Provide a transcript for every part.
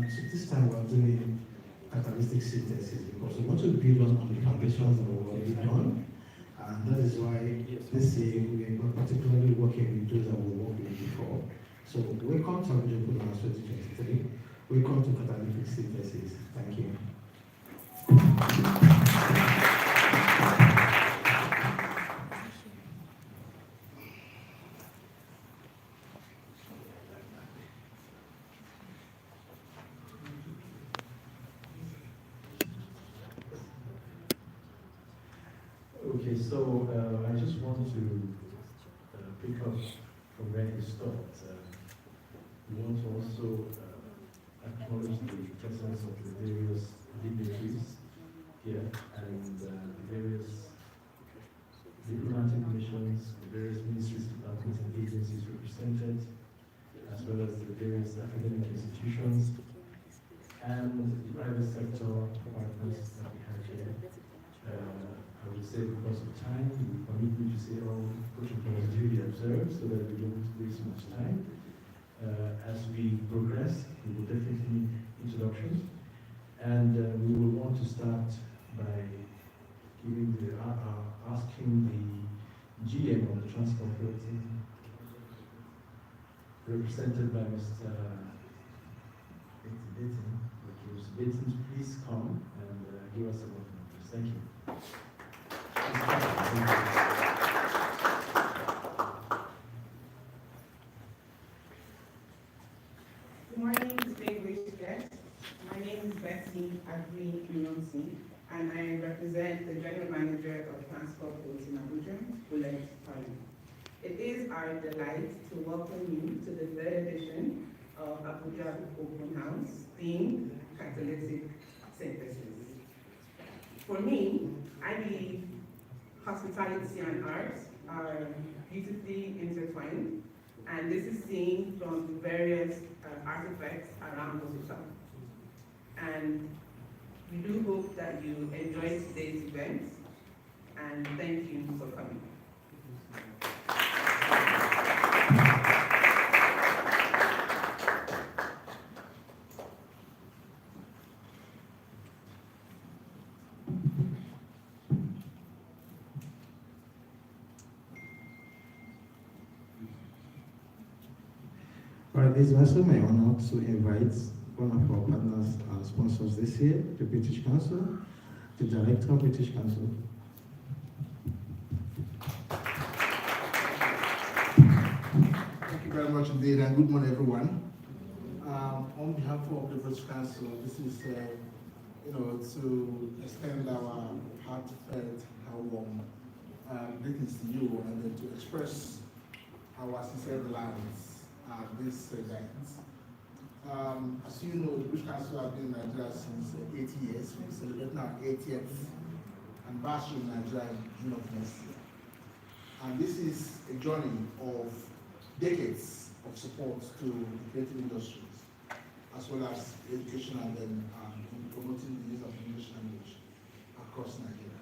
So this time we're doing catalytic synthesis because we want to build on the foundations that we've already done. And that is why this year we are particularly working with those that we worked with before. So welcome to Abuja 2023. Welcome to catalytic synthesis. Thank you. Okay, so I just want to pick up from where he stopped. We want to also acknowledge the presence of the various dignitaries here and the various diplomatic missions, the various ministries, departments, and agencies represented, as well as the various academic institutions and the private sector partners that we have here. I would say because of time, you permit me to say all protocols duly observed so that we don't waste much time. As we progress, we will definitely need introductions, and we will want to start by giving asking the GM of the transport authority, represented by Mr. Baton, to please come and give us a word of notice. Thank you. Good morning, distinguished guests. My name is Betsy Agri-Inonsi, and I represent the General Manager of Transport Boats in Abuja, Bullet Parliament. It is our delight to welcome you to the third edition of Abuja Open House, themed Catalytic Synthesis. For me, I believe hospitality and art are beautifully intertwined, and this is seen from various artifacts around Abuja. And we do hope that you enjoy today's event, and thank you for coming. It is also my honor to invite one of our partners and sponsors this year, the British Council, the Director of British Council. Thank you very much indeed, and good morning, everyone. On behalf of the British Council, this is, to extend our heartfelt, how warm greetings to you, and then to express our sincere delights at this event. As you know, the British Council has been in Nigeria since 80 years. We're celebrating our 80th anniversary in Nigeria in June of next year. And this is a journey of decades of support to the creative industries, as well as education and then promoting the use of English language across Nigeria.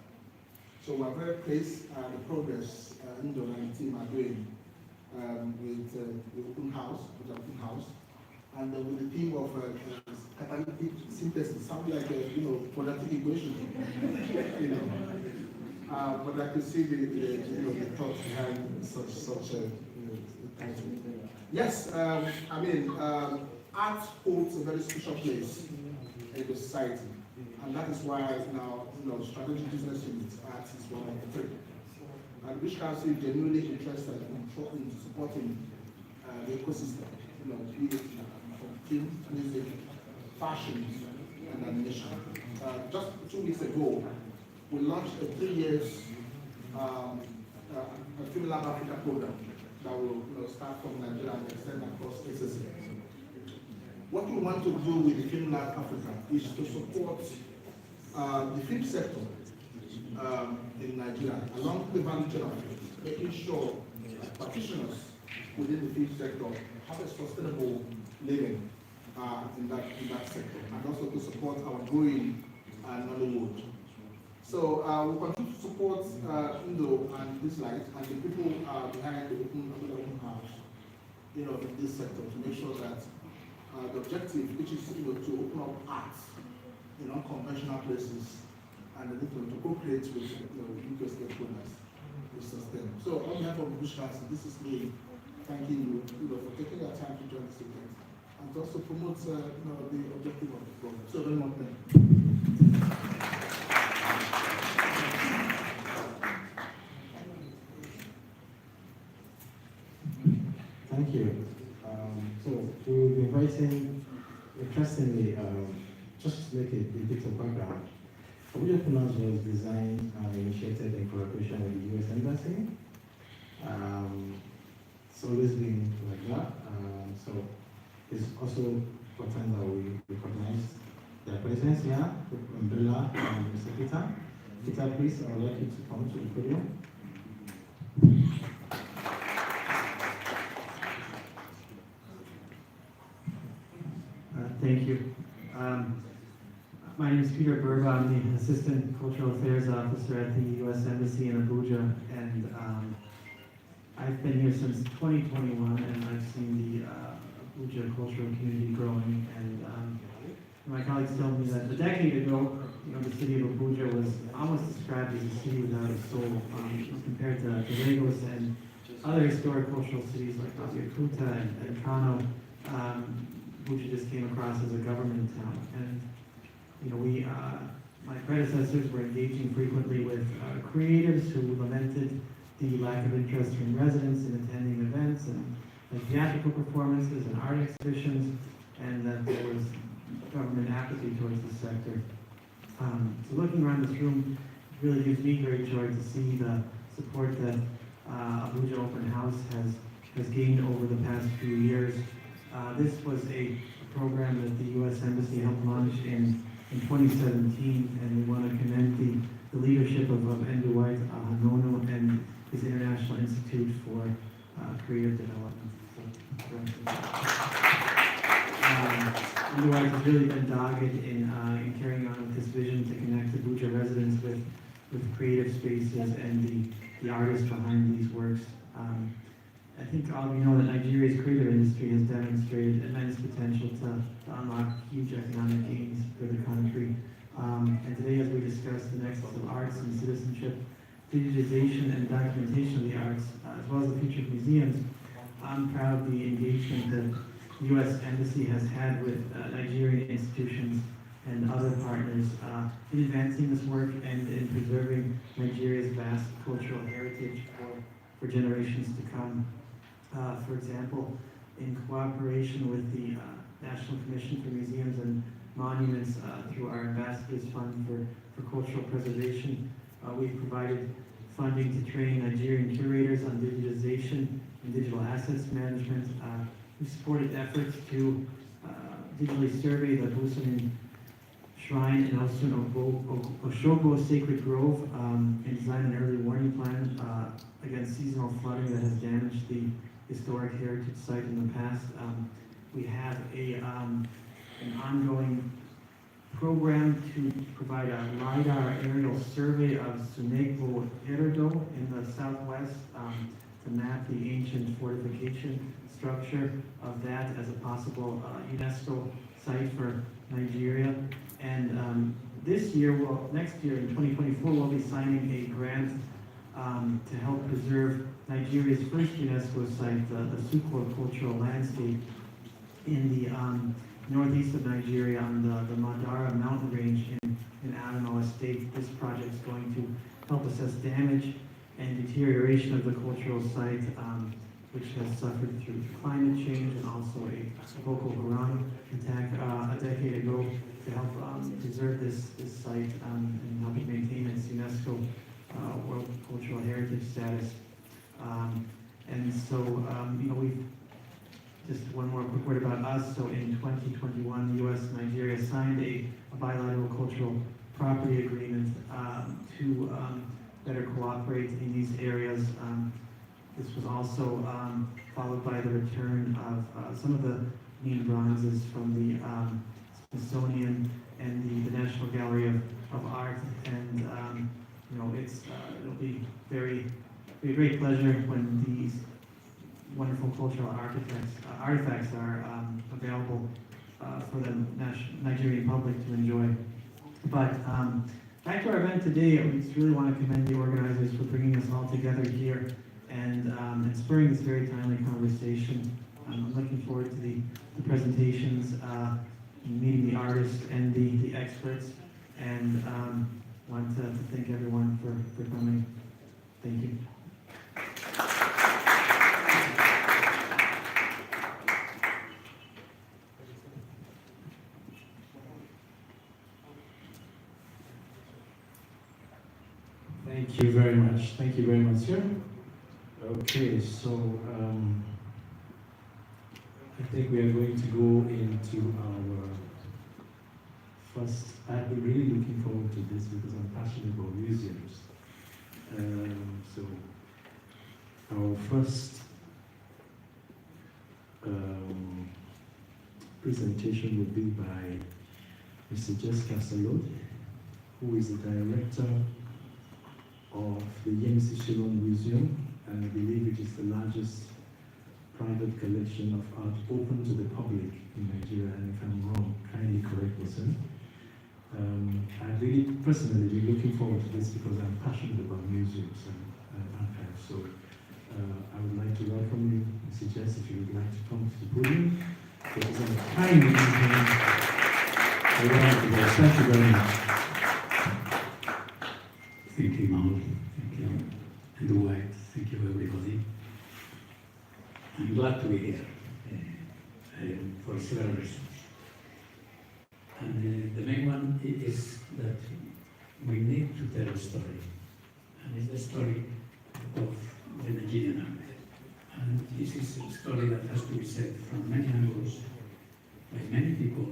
So we're very pleased at the progress Indo and the team are doing with the open house, and with the theme of catalytic synthesis. Sounds like a quadratic equation, but I can see the thought behind such a title. Yes, art holds a very special place in the society, and that is why now strategic business unit art is one of the three. And British Council is genuinely interested in supporting the ecosystem, be it from film, music, fashion, and animation. Just 2 weeks ago, we launched a 3 years Film Lab Africa program that will start from Nigeria and extend across SSA. What we want to do with the Film Lab Africa is to support the film sector in Nigeria, along the value chain of film, making sure that practitioners within the film sector have a sustainable living in that sector, and also to support our growing Nollywood. So we continue to support Indo and this light and the people behind the open house, in this sector, to make sure that the objective, which is to art in unconventional places, and they need to co-create with UK stakeholders to sustain. So on behalf of Bush Council, this is me thanking you, for taking your time to join this event and to also promote the objective of the program. So very much thank you. Thank you. So we'll be inviting, interestingly, just to make a bit of background, Abuja Finance was designed and initiated in collaboration with the US Embassy. It's always been like that. So it's also important that we recognize their presence here, Bella and Mr. Peter. Peter, please, I would like you to come to the podium. Thank you. My name is Peter Burba. I'm the Assistant Cultural Affairs Officer at the U.S. Embassy in Abuja, and I've been here since 2021, and I've seen the Abuja cultural community growing. And my colleagues told me that a decade ago, the city of Abuja was almost described as a city without a soul, compared to Lagos and other historic cultural cities like Abuja and Kano. Abuja just came across as a government town, and my predecessors were engaging frequently with creatives who lamented the lack of interest from residents in attending events and theatrical performances and art exhibitions, and that there was government apathy towards the sector. So looking around this room, it really gives me great joy to see the support that Abuja Open House has gained over the past few years. This was a program that the U.S. Embassy helped launch in 2017, and we want to commend the leadership of Nduwait Hanono and his International Institute for Creative Development. Nduwait has really been dogged in carrying on with this vision to connect Abuja residents with creative spaces and the artists behind these works. I think all of you know that Nigeria's creative industry has demonstrated immense potential to unlock huge economic gains for the country. And today, as we discuss the nexus of arts and citizenship, digitization and documentation of the arts, as well as the future of museums, I'm proud of the engagement that the U.S. Embassy has had with Nigerian institutions and other partners in advancing this work and in preserving Nigeria's vast cultural heritage for generations to come. For example, in cooperation with the National Commission for Museums and Monuments through our Ambassadors Fund for Cultural Preservation, we've provided funding to train Nigerian curators on digitization and digital assets management. We've supported efforts to digitally survey the Busunin Shrine in Osun Oshogo Sacred Grove and design an early warning plan against seasonal flooding that has damaged the historic heritage site in the past. We have an ongoing program to provide a LiDAR aerial survey of Sunekbo Erodo in the southwest to map the ancient fortification structure of that as a possible UNESCO site for Nigeria. And next year in 2024, we'll be signing a grant to help preserve Nigeria's first UNESCO site, the Sukor Cultural Landscape in the northeast of Nigeria on the Madara mountain range in Adamawa State. This project is going to help assess damage and deterioration of the cultural site, which has suffered through climate change and also a Boko Haram attack a decade ago, to help preserve this site and help it maintain its UNESCO World Cultural Heritage status. And so, we've just one more quick word about us. So in 2021, the U.S. and Nigeria signed a bilateral cultural property agreement to better cooperate in these areas. This was also followed by the return of some of the main bronzes from the Smithsonian and the National Gallery of Art. And it'll be a great pleasure when these wonderful cultural artifacts are available for the Nigerian public to enjoy. But back to our event today, we just really want to commend the organizers for bringing us all together here and spurring this very timely conversation. I'm looking forward to the presentations, meeting the artists and the experts, and want to thank everyone for coming. Thank you. Thank you very much. Thank you very much, sir. Okay, so I think we are going to go into our first. I've been really looking forward to this because I'm passionate about museums. So our first presentation will be by Mr. Jessica Salot, who is the director of the Yemisi Shillong Museum, and I believe it is the largest private collection of art open to the public in Nigeria, and if I'm wrong, kindly correct me, sir. I've really personally been looking forward to this because I'm passionate about museums and archives. So I would like to welcome you, Mr. Jess, if you would like to come to the podium. It is a kindly evening. Thank you very much. Thank you, Mahmoud. Thank you. And White, thank you, everybody. I'm glad to be here for several reasons. And the main one is that we need to tell a story. And it's the story of the Nigerian army. And this is a story that has to be said from many angles, by many people,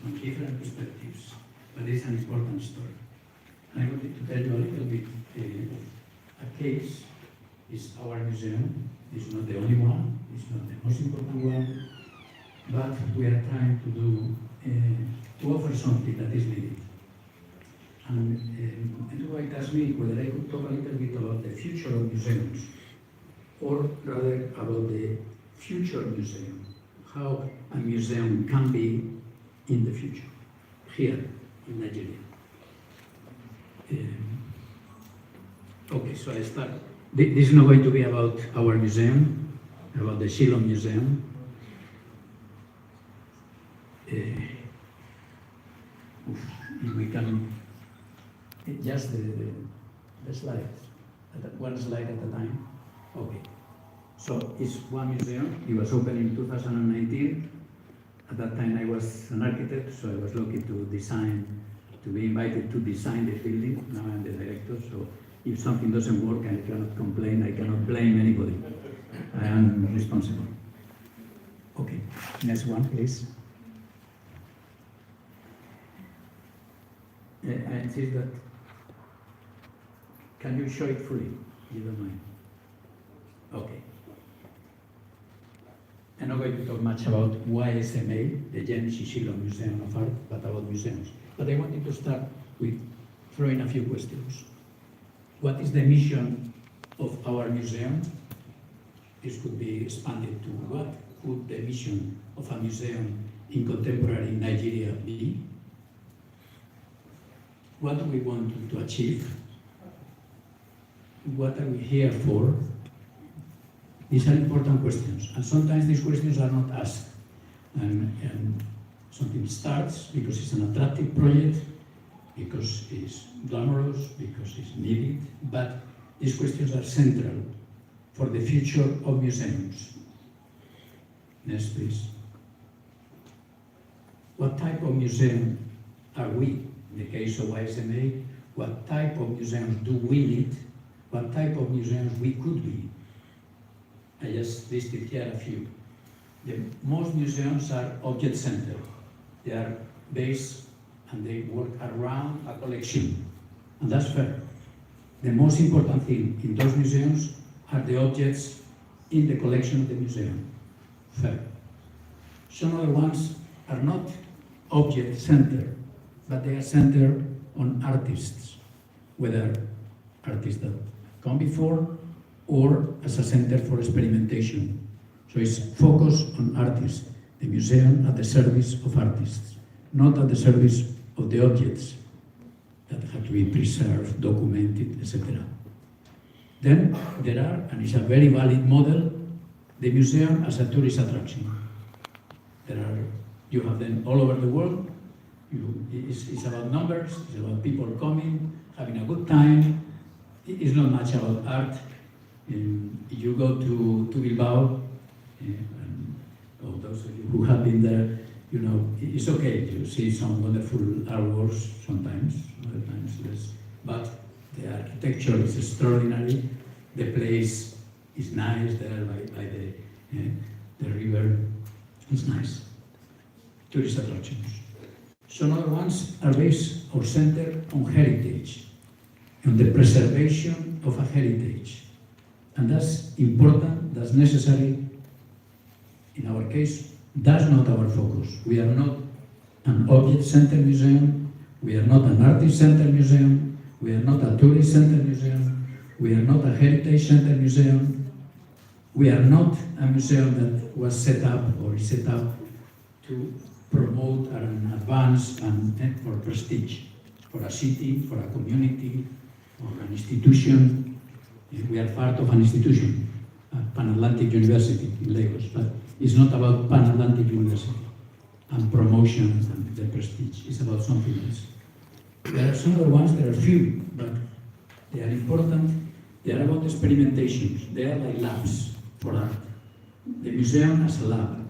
from different perspectives. But it's an important story. I wanted to tell you a little bit a case. Is our museum. It's not the only one. It's not the most important one. But we are trying to do to offer something that is needed. And White asked me whether I could talk a little bit about the future of museums, or rather about the future museum, how a museum can be in the future here in Nigeria. Okay, so I start. This is not going to be about our museum, about the Shillong Museum. If we can, just the slides, one slide at a time. Okay. So it's one museum. It was opened in 2019. At that time, I was an architect, so I was lucky to design. To be invited to design the building. Now I'm the director, so if something doesn't work, I cannot complain, I cannot blame anybody. I am responsible. Okay, next one, please. I insist that, can you show it fully? You don't mind? Okay. I'm not going to talk much about YSMA, the James Shillong Museum of Art, but about museums. But I wanted to start with throwing a few questions. What is the mission of our museum? This could be expanded to what could the mission of a museum in contemporary Nigeria be? What do we want to achieve? What are we here for? These are important questions, and sometimes these questions are not asked. And something starts because it's an attractive project, because it's glamorous, because it's needed, but these questions are central for the future of museums. Next, please. What type of museum are we? In the case of YSMA, what type of museums do we need? What type of museums we could be? I just listed here a few. Most museums are object-centered. They are based and they work around a collection, and that's fair. The most important thing in those museums are the objects in the collection of the museum. Fair. Some other ones are not object-centered, but they are centered on artists, whether artists that come before or as a center for experimentation. So it's focused on artists. the museum at the service of artists, not at the service of the objects that have to be preserved, documented, etc. Then there are, and it's a very valid model, the museum as a tourist attraction. You have them all over the world. It's about numbers, it's about people coming, having a good time. It's not much about art. If you go to Bilbao, and those of you who have been there, you know, it's okay to see some wonderful artworks sometimes, other times less. But the architecture is extraordinary. The place is nice there by the river. It's nice. Tourist attractions. Some other ones are based or centered on heritage, on the preservation of a heritage. And that's important, that's necessary. In our case, that's not our focus. We are not an object-centered museum. We are not an artist-centered museum. We are not a tourist-centered museum. We are not a heritage-centered museum. We are not a museum that was set up or is set up to promote and advance and for prestige, for a city, for a community, or an institution. We are part of an institution, Pan-Atlantic University in Lagos, but it's not about Pan-Atlantic University and promotion and the prestige. It's about something else. There are some other ones, there are few, but they are important. They are about experimentations. They are like labs for art. The museum as a lab,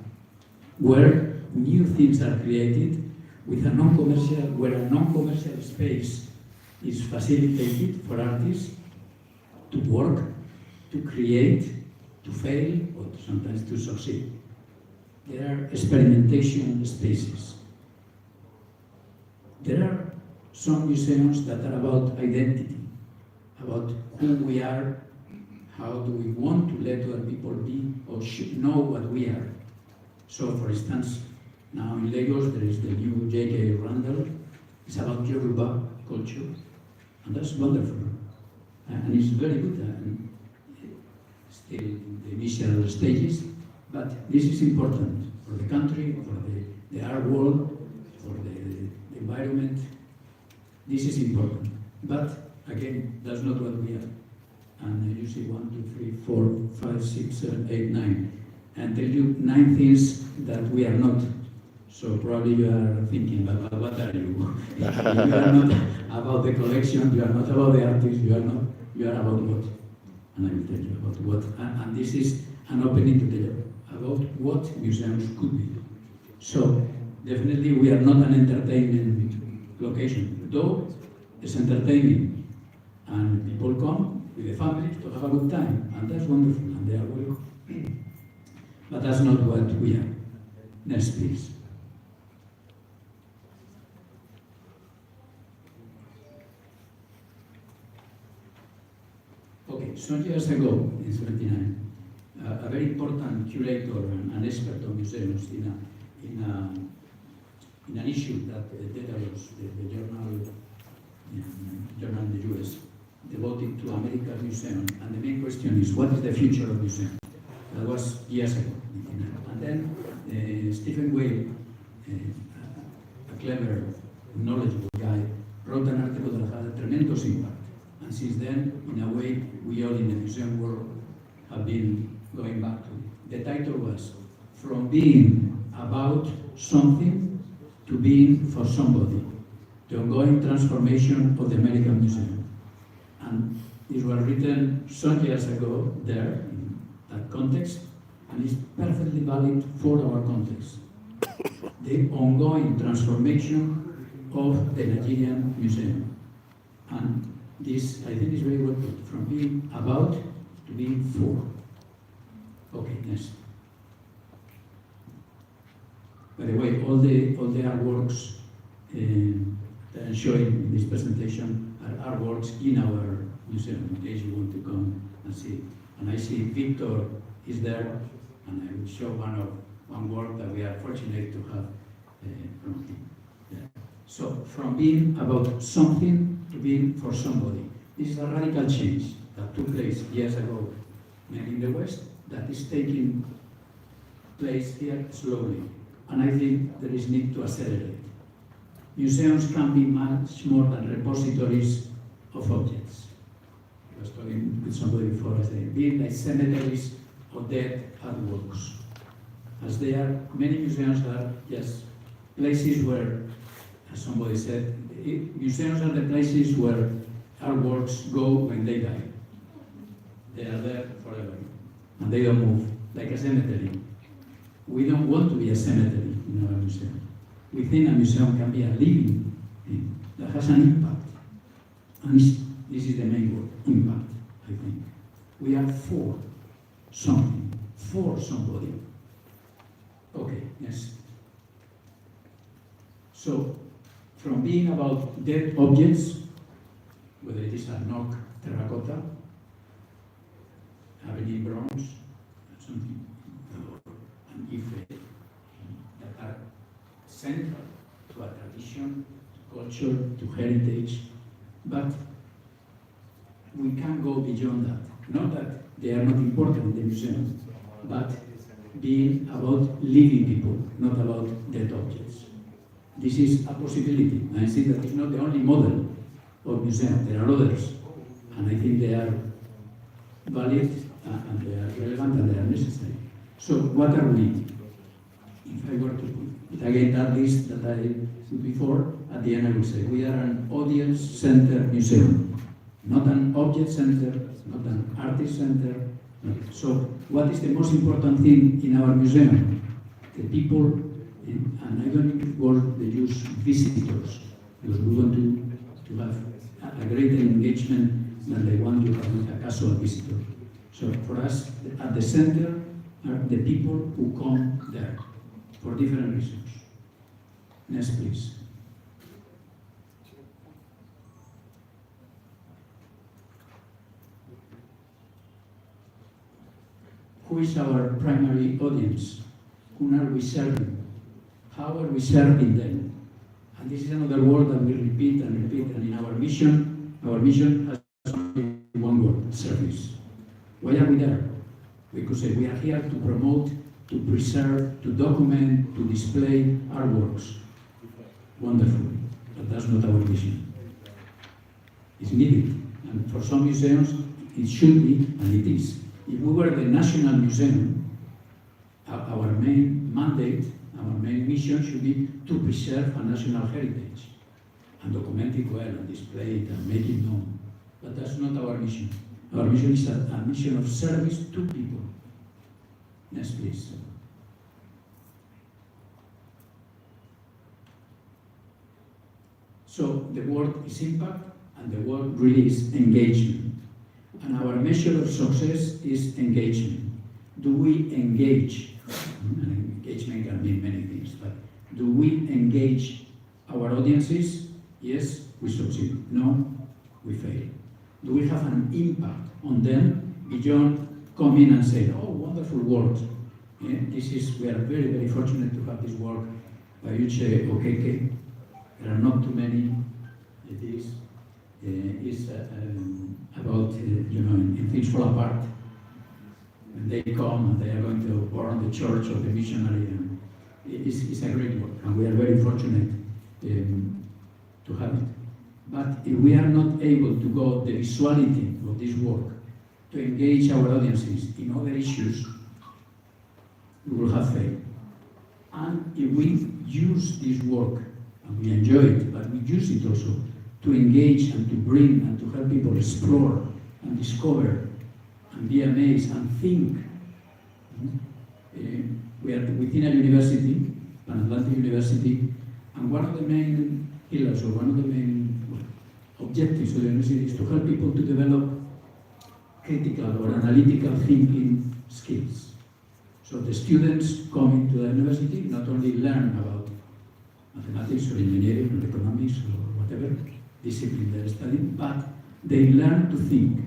where new things are created with a non-commercial, where a non-commercial space is facilitated for artists to work, to create, to fail, or sometimes to succeed. There are experimentation spaces. There are some museums that are about identity, about who we are, how do we want to let other people be or should know what we are. So, for instance, now in Lagos there is the new J.K. Randall. It's about Yoruba culture, and that's wonderful. And it's very good, and still in the initial stages, but this is important for the country, for the art world, for the environment. This is important. But again, that's not what we are. And you see 1, 2, 3, 4, 5, 6, 7, 8, 9. And tell you 9 things that we are not. So probably you are thinking, but what are you? You are not about the collection, you are not about the artist, you are about what? And I will tell you about what. And this is an opening to tell you about what museums could be. So definitely we are not an entertainment location, though it's entertaining. And people come with the families to have a good time, and that's wonderful, and they are welcome. But that's not what we are. Next, please. Okay, some years ago, in 1979, a very important curator and expert on museums in an issue that Dedalus, the journal in the US, devoted to America's museum, and the main question is, what is the future of museums? That was years ago. And then Stephen Weil, a clever, knowledgeable guy, wrote an article that had a tremendous impact. And since then, in a way, we all in the museum world have been going back to it. The title was, From Being About Something to Being for Somebody, the ongoing transformation of the American Museum. And it was written some years ago there, in that context, and it's perfectly valid for our context. The ongoing transformation of the Nigerian Museum. And this, I think, is very well put, from being about to being for. Okay, next. By the way, all the artworks that I'm showing in this presentation are artworks in our museum, in case you want to come and see. And I see Victor is there, and I will show one work that we are fortunate to have from him. Yeah. So, from being about something to being for somebody. This is a radical change that took place years ago, mainly in the West, that is taking place here slowly. and I think there is need to accelerate. Museums can be much more than repositories of objects. I was talking with somebody before, I said, being like cemeteries of dead artworks. As they are, many museums are just places where, as somebody said, museums are the places where artworks go when they die. They are there forever, and they don't move, like a cemetery. We don't want to be a cemetery in our museum. We think a museum can be a living thing that has an impact. And this is the main word, impact, I think. We are for something, for somebody. Okay, yes. So, from being about dead objects, whether it is a knock terracotta, having bronze, something, and Ife, that are central to a tradition, culture, to heritage, but we can go beyond that. Not that they are not important in the museum, but being about living people, not about dead objects. This is a possibility. I think that it's not the only model of museum. There are others, and I think they are valid and they are relevant and they are necessary. So what are we? If I were to put again that list that I put before, at the end I will say we are an audience-centered museum, not an object center, not an artist center. So what is the most important thing in our museum? The people, and I don't use visitors, because we want to have a greater engagement than the one you have with a casual visitor. So for us, at the center are the people who come there for different reasons. Next, please. Who is our primary audience? Whom are we serving? How are we serving them? And this is another word that we repeat and repeat, and in our mission has only one word, service. Why are we there? Because we are here to promote, to preserve, to document, to display our works. Wonderful, but that's not our mission. It's needed, and for some museums it should be, and it is. If we were the national museum, our main mandate, our main mission should be to preserve a national heritage and document it well and display it and make it known. But that's not our mission. Our mission is a mission of service to people. Next, please. So the word is impact and the word really is engagement. And our measure of success is engagement. Do we engage? And engagement can mean many things, but do we engage our audiences? Yes, we succeed. No, we fail. Do we have an impact on them beyond coming and saying, oh, wonderful work. Yeah, we are very, very fortunate to have this work by Uche Okeke. There are not too many. It is about, in things fall apart. When they come and they are going to burn the church of the missionary, and it's a great work, and we are very fortunate to have it. But if we are not able to go the visuality of this work, to engage our audiences in other issues, we will have failed. And if we use this work, and we enjoy it, but we use it also to engage and to bring and to help people explore and discover and be amazed and think. We are within a university, an Atlantic University, and one of the main pillars or one of the main objectives of the university is to help people to develop critical or analytical thinking skills. So the students coming to the university not only learn about mathematics or engineering or economics or whatever discipline they're studying, but they learn to think.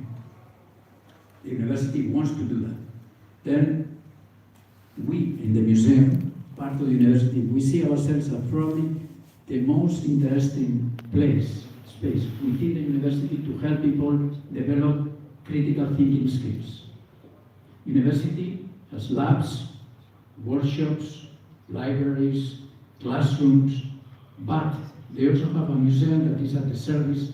The university wants to do that. Then we, in the museum, part of the university, we see ourselves as probably the most interesting space within the university to help people develop critical thinking skills. University has labs, workshops, libraries, classrooms, but they also have a museum that is at the service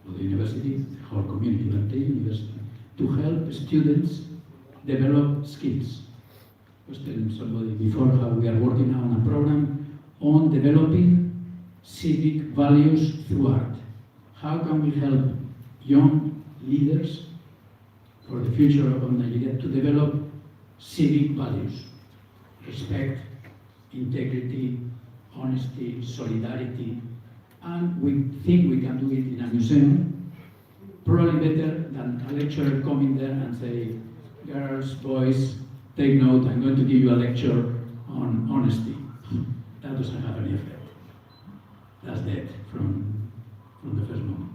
of the university, the whole community, but the university, to help students develop skills. I was telling somebody before how we are working now on a program on developing civic values through art. How can we help young leaders for the future of Nigeria to develop civic values? Respect, integrity, honesty, solidarity, and we think we can do it in a museum, probably better than a lecturer coming there and say, girls, boys, take note, I'm going to give you a lecture on honesty. That doesn't have any effect. That's dead from the first moment.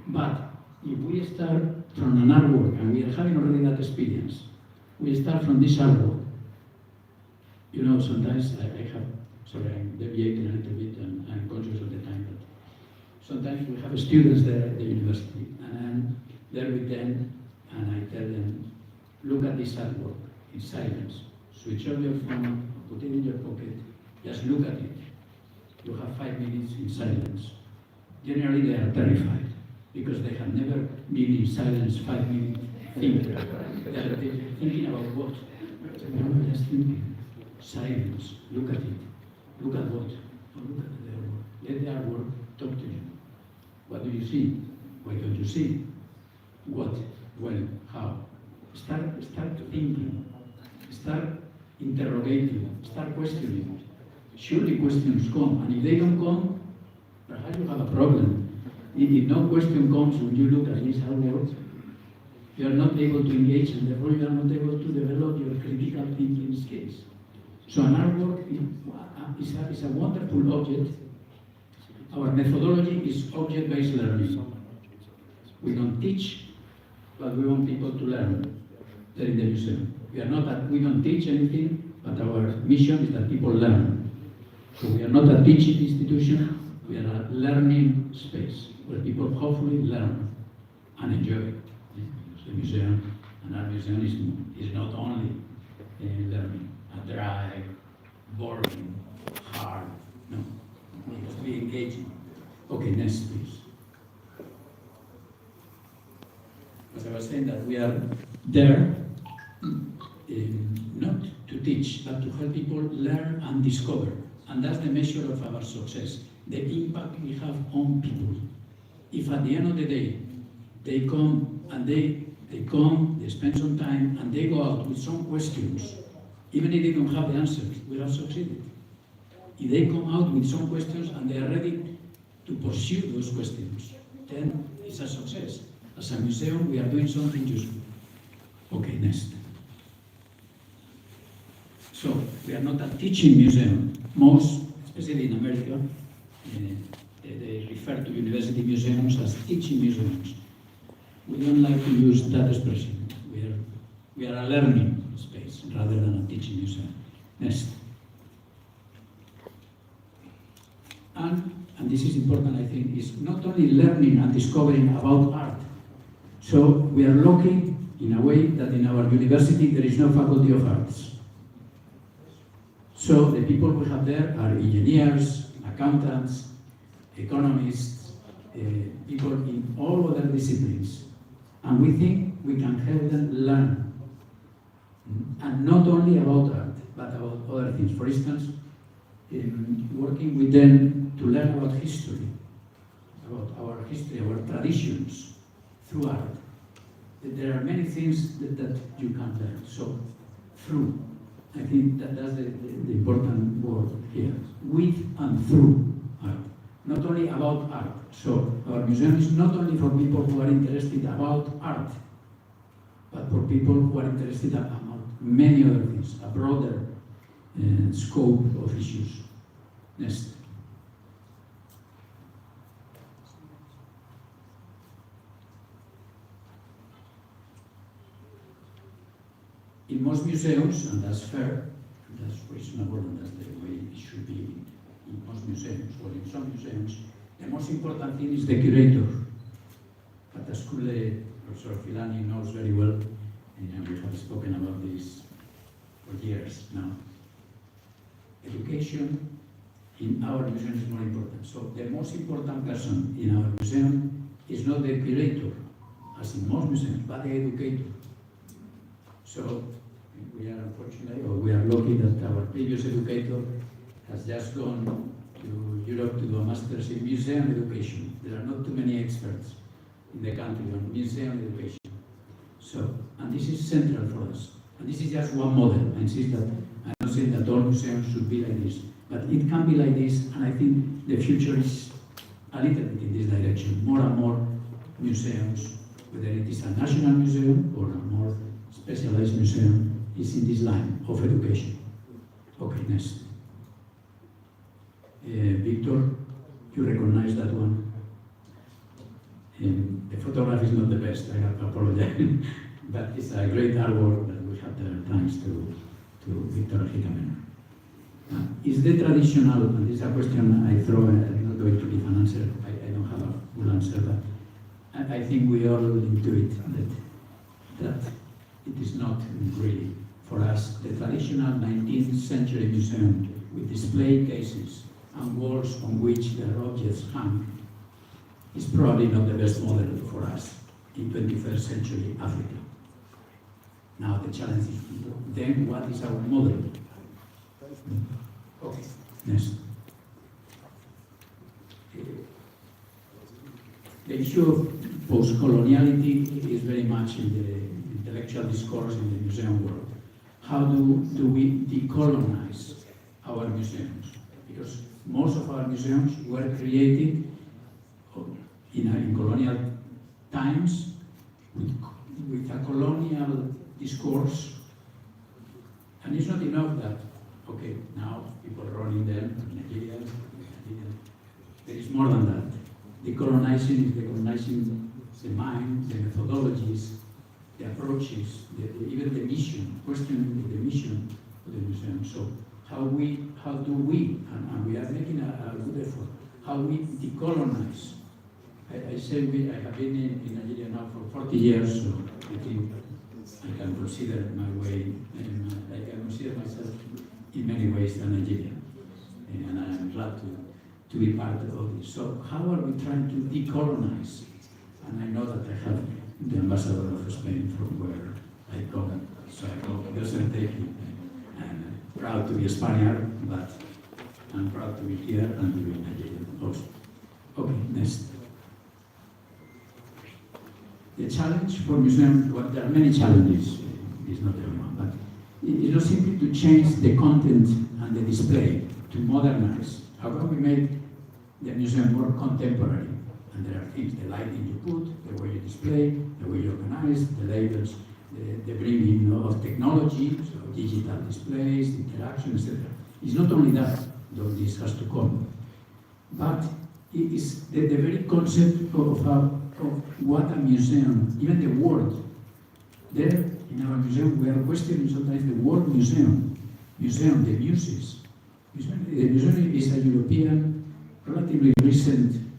But if we start from an artwork, and we are having already that experience, we start from this artwork. You know, sometimes I have, sorry, I'm deviating a little bit and I'm conscious of the time, but sometimes we have students there at the university, and I'm there with them, and I tell them, look at this artwork in silence. Switch on your phone, put it in your pocket, just look at it. You have 5 minutes in silence. Generally, they are terrified because they have never been in silence 5 minutes thinking. They are thinking about what? No, just thinking. Silence. Look at it. Look at what? Oh, look at the artwork. Let the artwork talk to you. What do you see? Why don't you see? What? When? How? Start thinking. Start interrogating. Start questioning. Surely questions come, and if they don't come, perhaps you have a problem. If no question comes when you look at this artwork, you are not able to engage, and therefore you are not able to develop your critical thinking skills. So an artwork is a wonderful object. Our methodology is object-based learning. We don't teach, but we want people to learn there in the museum. We don't teach anything, but our mission is that people learn. So we are not a teaching institution, we are a learning space where people hopefully learn and enjoy. Because the museum and art museum is not only learning, a dry, boring, hard, no. It has to be engaging. Okay, next please. As I was saying that we are there not to teach, but to help people learn and discover. And that's the measure of our success, the impact we have on people. If at the end of the day, they come and they spend some time and they go out with some questions, even if they don't have the answers, we have succeeded. If they come out with some questions and they are ready to pursue those questions, then it's a success. As a museum, we are doing something useful. Okay, next. So, we are not a teaching museum. Most, especially in America, they refer to university museums as teaching museums. We don't like to use that expression. We are a learning space rather than a teaching museum. Next. And this is important, I think, is not only learning and discovering about art. So we are lucky in a way that in our university there is no faculty of arts. So the people we have there are engineers, accountants, economists, people in all other disciplines. And we think we can help them learn. And not only about art, but about other things. For instance, working with them to learn about history, about our history, our traditions, through art. There are many things that you can learn. So, through. I think that's the important word here. With and through art. Not only about art. So our museum is not only for people who are interested about art, but for people who are interested about many other things, a broader scope of issues. Next. In most museums, and that's fair, and that's reasonable, and that's the way it should be in most museums, or in some museums, the most important thing is the curator. But as Professor Filani knows very well, and we have spoken about this for years now. education in our museum is more important. So the most important person in our museum is not the curator, as in most museums, but the educator. So we are unfortunate, or we are lucky that our previous educator has just gone to Europe to do a master's in museum education. There are not too many experts in the country on museum education. So, and this is central for us. And this is just one model. I insist that I'm not saying that all museums should be like this, but it can be like this, and I think the future is a little bit in this direction. More and more museums, whether it is a national museum or a more specialized museum, is in this line of education. Okay, next. Victor, you recognize that one? The photograph is not the best, I have to apologize. But it's a great artwork that we have the thanks to Victor Hikamen. Is the traditional, and this is a question I throw, I'm not going to give an answer, I don't have a full answer, but I think we all intuit that it is not really, for us, the traditional 19th century museum with display cases and walls on which their objects hang is probably not the best model for us in 21st century Africa. Now the challenge is, then what is our model? Okay, next. The issue of post-coloniality is very much in the intellectual discourse in the museum world. How do we decolonize our museums? Because most of our museums were created in colonial times with a colonial discourse, and it's not enough that, okay, now people are running them, Nigeria. There is more than that. Decolonizing is decolonizing the mind, the methodologies, the approaches, even the mission, questioning the mission of the museum. So how do we, and we are making a good effort, how we decolonize. I say I have been in Nigeria now for 40 years, so I think I can consider my way, and I can consider myself in many ways a Nigerian, and I am glad to be part of this. So how are we trying to decolonize? And I know that I have the ambassador of Spain from where I come, so I go doesn't take it. I'm proud to be a Spaniard, but I'm proud to be here and to be Nigerian also. Okay, next. The challenge for museums, well, there are many challenges, it's not the only one, but it's not simply to change the content and the display, to modernize. How can we make the museum more contemporary? And there are things, the lighting you put, the way you display, the way you organize, the labels, the bringing of technology, so digital displays, interaction, etc. It's not only that, though this has to come, but it is the very concept of what a museum, even the word. There in our museum we are questioning sometimes the word museum, the muses. The museum is a European, relatively recent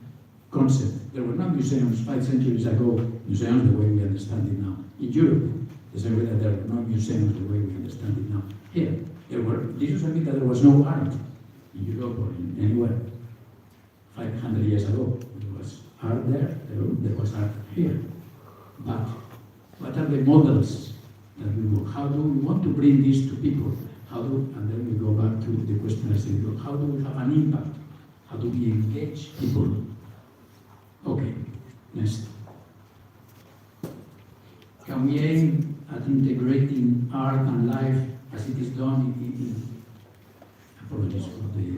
concept. There were no museums 5 centuries ago, museums the way we understand it now. In Europe, the same way that there are no museums the way we understand it now. Here, this doesn't mean that there was no art in Europe or in anywhere. 500 years ago, there was art there was art here. But what are the models that we work? How do we want to bring this to people? And then we go back to the question I said, how do we have an impact? How do we engage people? Okay, next. Can we aim at integrating art and life as it is done apologies for the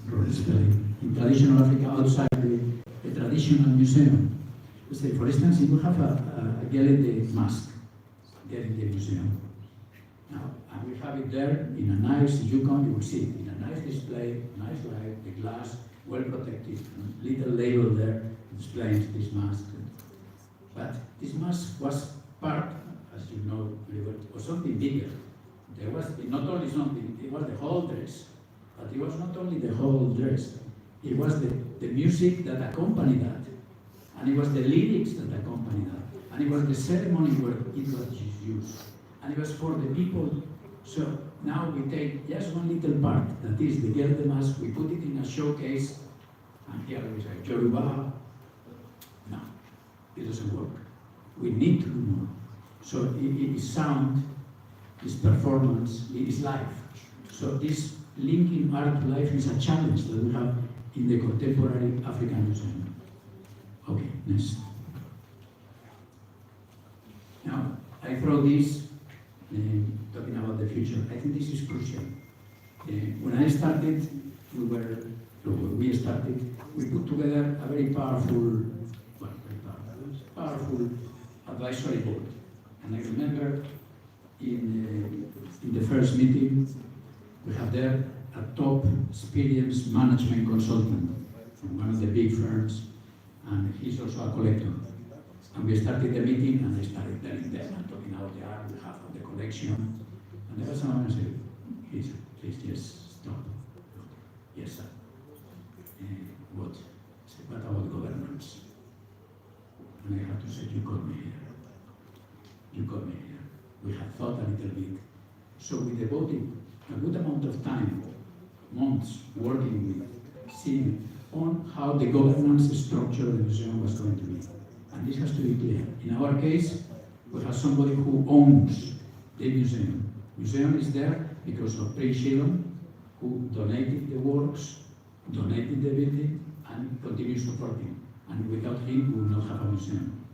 wrong spelling, in traditional Africa outside the traditional museum? Say, for instance, if you have a Gelede mask there in the museum, now, and we have it there in a nice, you will see it in a nice display, nice light, the glass, well protected, little label there displaying this mask. But this mask was part, as you know, was something bigger. There was not only something, it was the whole dress, but it was not only the whole dress, it was the music that accompanied that, and it was the lyrics that accompanied that, and it was the ceremony where it was used, and it was for the people So now we take just one little part, that is the girl the mask, we put it in a showcase, and here we say, Yoruba. No, it doesn't work. We need to do more. So it is sound, it's performance, it is life. So this linking art to life is a challenge that we have in the contemporary African museum. Okay, next. Now, I throw this, talking about the future. I think this is crucial. When I started, we started, we put together a very powerful advisory board. And I remember in the first meeting, we had there a top experienced management consultant from one of the big firms, and he's also a collector. And we started the meeting, and I started telling them and talking about the art we have on the collection. And there was someone who said, please, just stop. Yes, sir. What? I said, what about governance? And I had to say, you got me here. You got me here. We have thought a little bit. So we devoted a good amount of time, months, working with, seeing on how the governance structure of the museum was going to be. And this has to be clear. In our case, we have somebody who owns the museum. Museum is there because of Prince Shillong, who donated the works, donated the building, and continues supporting. And without him, we will not have a museum.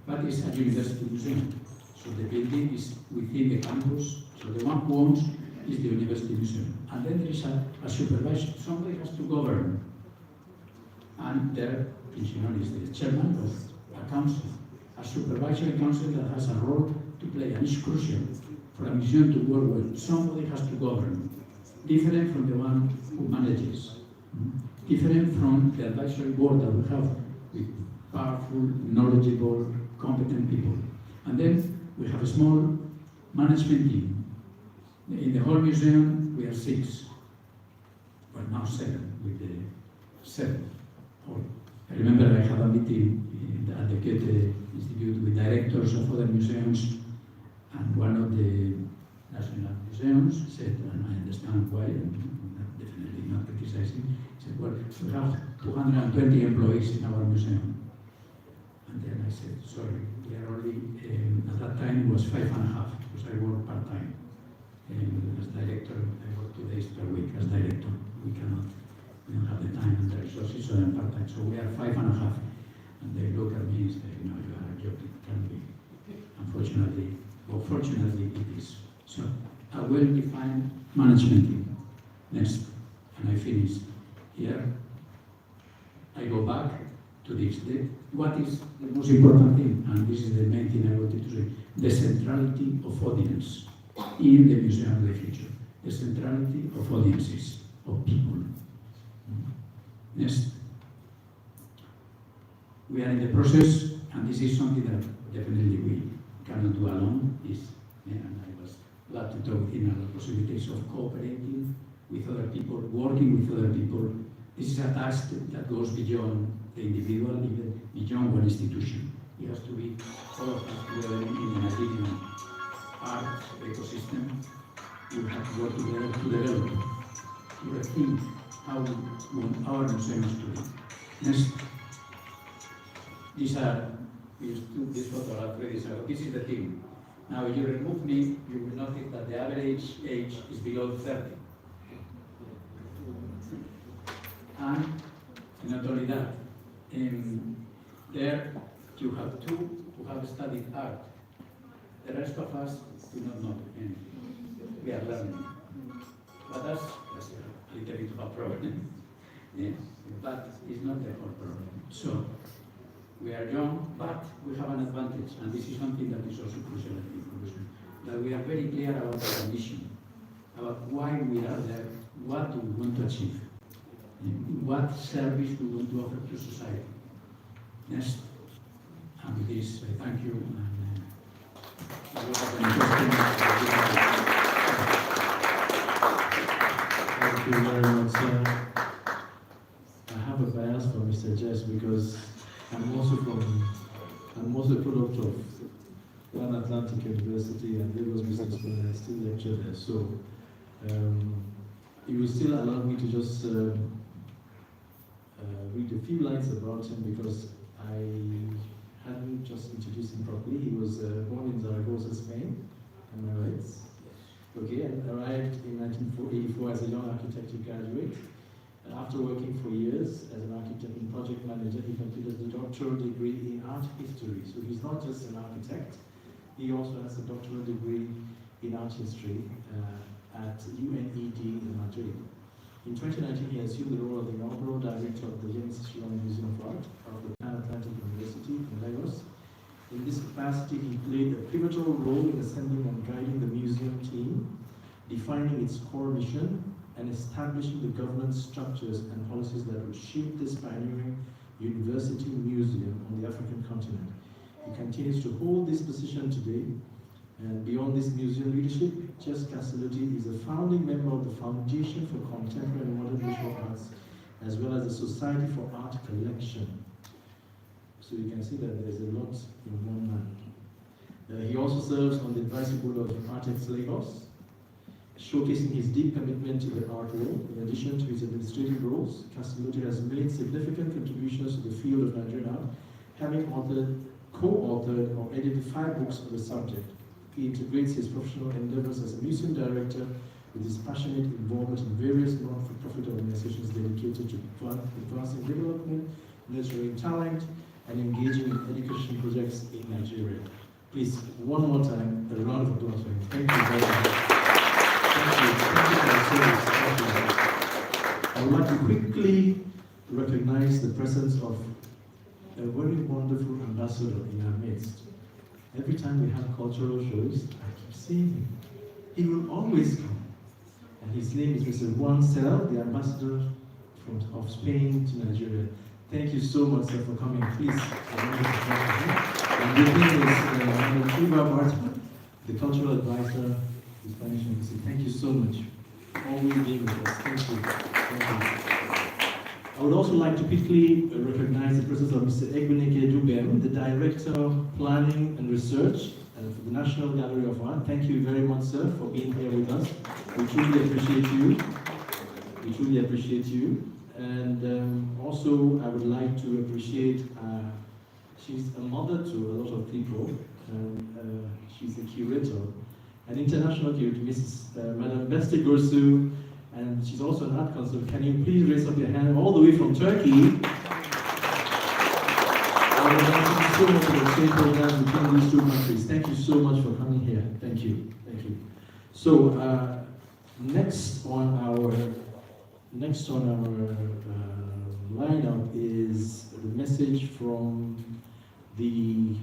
But it's a university museum. So the building is within the campus. So the one who owns is the university museum. And then there is a supervisor. Somebody has to govern. And there, Prince Shillong is the chairman of a council, a supervisory council that has a role to play, and it's crucial for a museum to work well. Somebody has to govern, different from the one who manages, different from the advisory board that we have with powerful, knowledgeable, competent people. And then we have a small management team. In the whole museum, we are 6. Well, now 7, with the 7. I remember I had a meeting at the Goethe Institute with directors of other museums, and one of the national museums said, and I understand why, and definitely not criticizing, said, well, we have 220 employees in our museum. And then I said, sorry, we are only, at that time it was 5.5, because I work part-time. As director, I work 2 days per week as director. We don't have the time and the resources, so I'm part-time. So we are 5.5. And they look at me and say, no, you are joking, it can't be. Unfortunately, or fortunately, it is. So, a well-defined management team. Next, and I finish here. I go back to this. What is the most important thing? And this is the main thing I wanted to say. The centrality of audience in the Museum of the Future. The centrality of audiences, of people. Next. We are in the process, and this is something that definitely we cannot do alone. And I was glad to talk in the possibilities of cooperating with other people, working with other people. This is a task that goes beyond the individual, even beyond one institution. It has to be all of us together in the Nigerian art ecosystem. We have to work together to develop, to rethink how we want our museums to be. Next. These are, we took this photo already, so this is the thing. Now, if you remove me, you will notice that the average age is below 30. And not only that, there you have 2 who have studied art. The rest of us do not know anything. We are learning. But that's a little bit of a problem. Yes, but it's not the whole problem. So, we are young, but we have an advantage, and this is something that is also crucial in conclusion, that we are very clear about our mission, about why we are there, what do we want to achieve, what service we want to offer to society. Next, and with this, I thank you, and if you have any questions, Thank you very much, sir. I have a bias for Mr. Jess because I'm also a product of Pan Atlantic University and Lagos Business School, and I still lecture there. So he will still allow me to just read a few lines about him because I hadn't just introduced him properly. He was born in Zaragoza, Spain. Am I right? Okay, and arrived in 1984 as a young architecture graduate. After working for years as an architect and project manager, he completed a doctoral degree in art history. So he's not just an architect, he also has a doctoral degree in art history at UNED in Madrid. In 2019, he assumed the role of the inaugural director of the James Shillong Museum of Art of the Pan Atlantic University in Lagos. In this capacity, he played a pivotal role in assembling and guiding the museum team, defining its core mission, and establishing the governance structures and policies that would shape this pioneering university museum on the African continent. He continues to hold this position today, and beyond this museum leadership, Ches Castellotti is a founding member of the Foundation for Contemporary and Modern Visual Arts, as well as the Society for Art Collection. So you can see that there's a lot in one man. He also serves on the advisory board of Artex Lagos, showcasing his deep commitment to the art world. In addition to his administrative roles, Castellotti has made significant contributions to the field of Nigerian art, having co-authored or edited 5 books on the subject. He integrates his professional endeavors as a museum director with his passionate involvement in various non-for-profit organizations dedicated to advancing development, nurturing talent, and engaging in education projects in Nigeria. Please, one more time, a round of applause for him. Thank you very much. Thank you. Thank you for your service. Thank you. I would like to quickly recognize the presence of a very wonderful ambassador in our midst. Every time we have cultural shows, I keep seeing him. He will always come. And his name is Mr. Juan Cel, the ambassador of Spain to Nigeria. Thank you so much, sir, for coming. Please. And with me is Shiva Bartman, the cultural advisor to Spanish Embassy. Thank you so much for always being with us. Thank you. Thank you. I would also like to quickly recognize the presence of Mr. Egbenike Dubem, the Director of Planning and Research for the National Gallery of Art. Thank you very much, sir, for being here with us. We truly appreciate you. We truly appreciate you. And also, I would like to appreciate, she's a mother to a lot of people, and she's a curator, an international curator, Mrs. Madam Beste Gursu, and she's also an art consultant. Can you please raise up your hand all the way from Turkey? I would like to so much for the trade program between these 2 countries. Thank you so much for coming here. Thank you. Thank you. So, next on our lineup is the message from the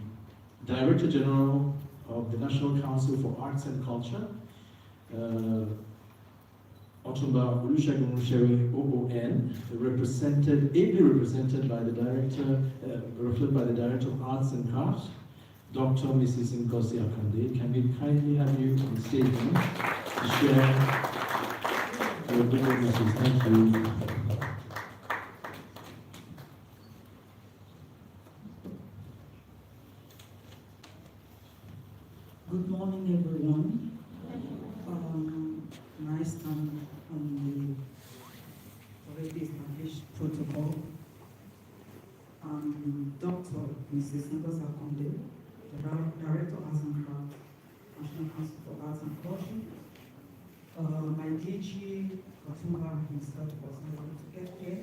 Director General of the National Council for Arts and Culture, Otumba Olusegun Olusere OON, ably represented by the Director of Arts and Crafts, Dr. Mrs. Ngozi Akande. Can we kindly have you on stage to share your good message? Thank you. Good morning, everyone. Nice time on the already established protocol. Dr. Mrs. Ngozi Akande, the Director of Arts and Crafts, National Council for Arts and Culture. My DG, Otumba himself, was not able to get here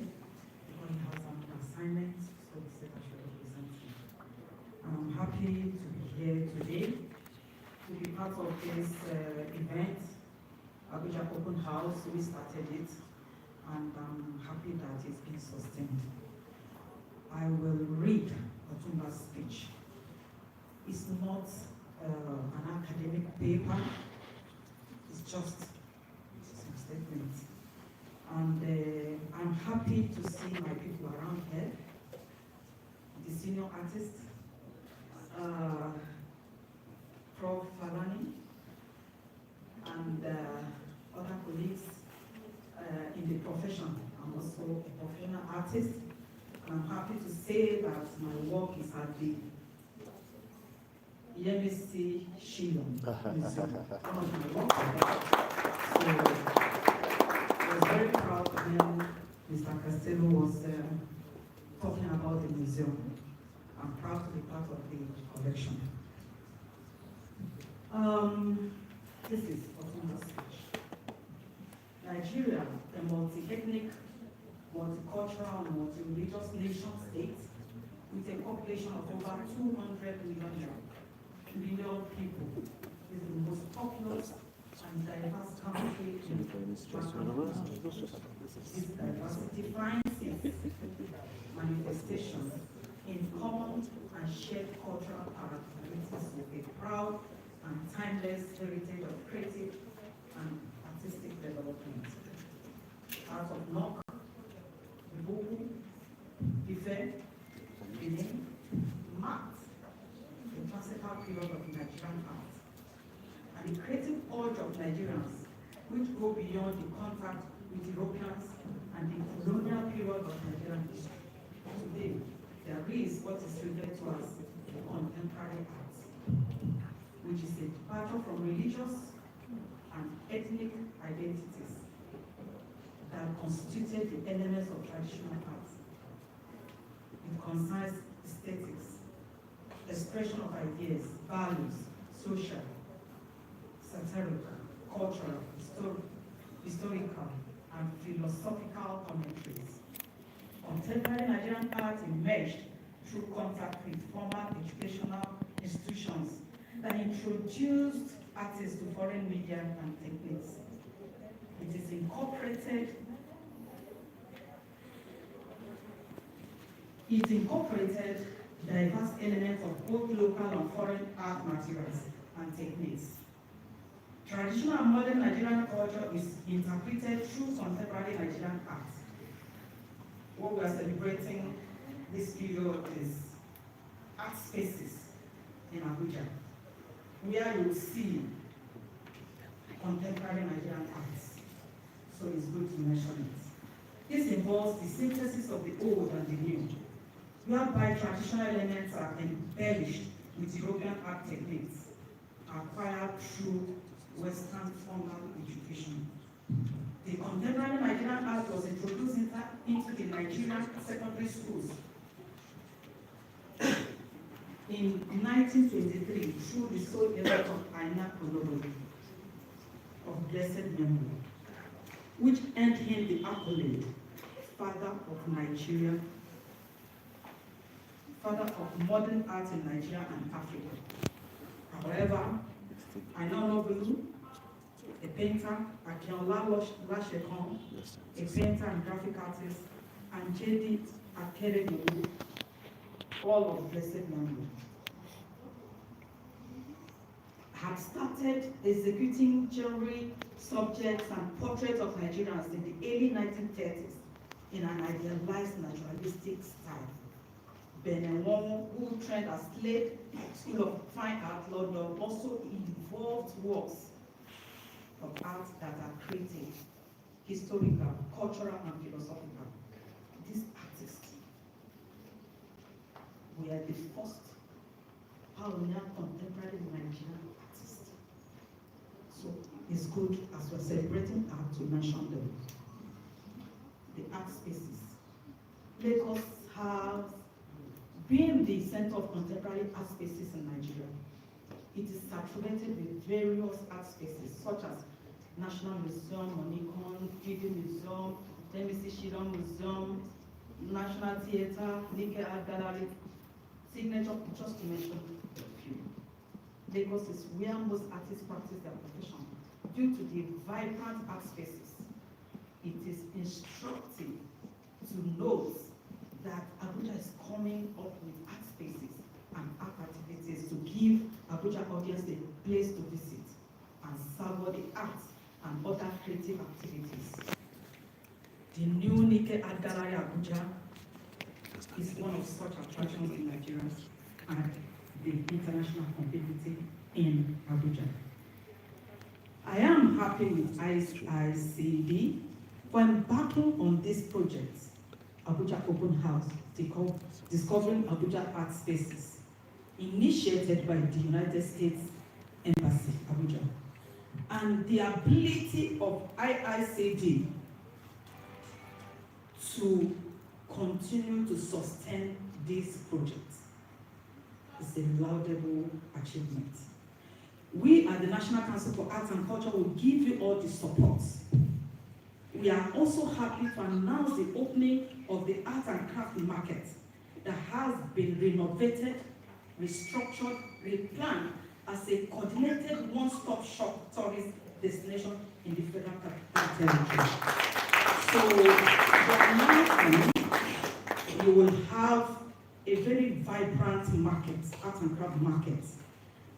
because he has an assignment, so he said I should represent him. I'm happy to be here today to be part of this event, Abuja Open House. We started it, and I'm happy that it's been sustained. I will read Otumba's speech. It's not an academic paper, it's just some statements. And I'm happy to see my people around here, the senior artist, Prof. Falani, and other colleagues in the profession. I'm also a professional artist, and I'm happy to say that my work is at the Yemisi Shilom Museum. One of my works there. So I was very proud when Mr. Castello was talking about the museum. I'm proud to be part of the collection. This is Otunda's speech. Nigeria, a multi-ethnic, multicultural, and multi-religious nation state with a population of over 200 million people, is the most populous and diverse country in Africa. This diversity finds its manifestations in common and shared cultural characteristics with a proud and timeless heritage of creative and artistic development. Out of Nok, Ibuku, Ife, Benin, marked the classical period of Nigerian art, and the creative urge of Nigerians, which go beyond the contact with Europeans and the colonial period of Nigerian history. Today, there is what is referred to as contemporary art, which is a departure from religious and ethnic identities that constituted the elements of traditional art. It concerns aesthetics, expression of ideas, values, social, satirical, cultural, historical, and philosophical commentaries. Contemporary Nigerian art emerged through contact with formal educational institutions that introduced artists to foreign media and techniques. It incorporated diverse elements of both local and foreign art materials and techniques. Traditional and modern Nigerian culture is interpreted through contemporary Nigerian art. What we are celebrating this period is art spaces in Abuja, where you will see contemporary Nigerian arts. So it's good to mention it. This involves the synthesis of the old and the new, whereby traditional elements are embellished with European art techniques acquired through Western formal education. The contemporary Nigerian art was introduced into the Nigerian secondary schools in 1923 through the sole effort of Aina Olobode of blessed memory, which earned him the accolade Father of Nigeria, Father of modern art in Nigeria and Africa. However, Aina Olobode, a painter, Akinola Lashekon, a painter and graphic artist, and J.D. Akeredolu, all of blessed memory, had started executing jewelry, subjects, and portraits of Nigerians in the early 1930s in an idealized naturalistic style. Benewon, who trained as Slade School of Fine Art, London, also involved works of art that are creative, historical, cultural, and philosophical. These artists were the first pioneer contemporary Nigerian artists. So it's good as we're celebrating art to mention them. The art spaces. Lagos has been the center of contemporary art spaces in Nigeria. It is saturated with various art spaces such as National Museum, Monicon, Gidi Museum, Yemisi Shilom Museum, National Theatre, Nike Art Gallery, Signature, just to mention a few. Lagos is where most artists practice their profession due to the vibrant art spaces. It is instructive to note that Abuja is coming up with art spaces and art activities to give Abuja audience a place to visit and savor the arts and other creative activities. The new Nike Art Gallery Abuja is one of such attractions in Nigeria and the international community in Abuja. I am happy with ICD for embarking on this project, Abuja Open House, Discovering Abuja Art Spaces. initiated by the United States Embassy, Abuja. And the ability of IICD to continue to sustain this project is a laudable achievement. We at the National Council for Arts and Culture will give you all the support. We are also happy to announce the opening of the Art and Craft Market that has been renovated, restructured, replanned as a coordinated one-stop shop tourist destination in the Federal Capital Territory. So, the announcement, you will have a very vibrant market, art and craft market,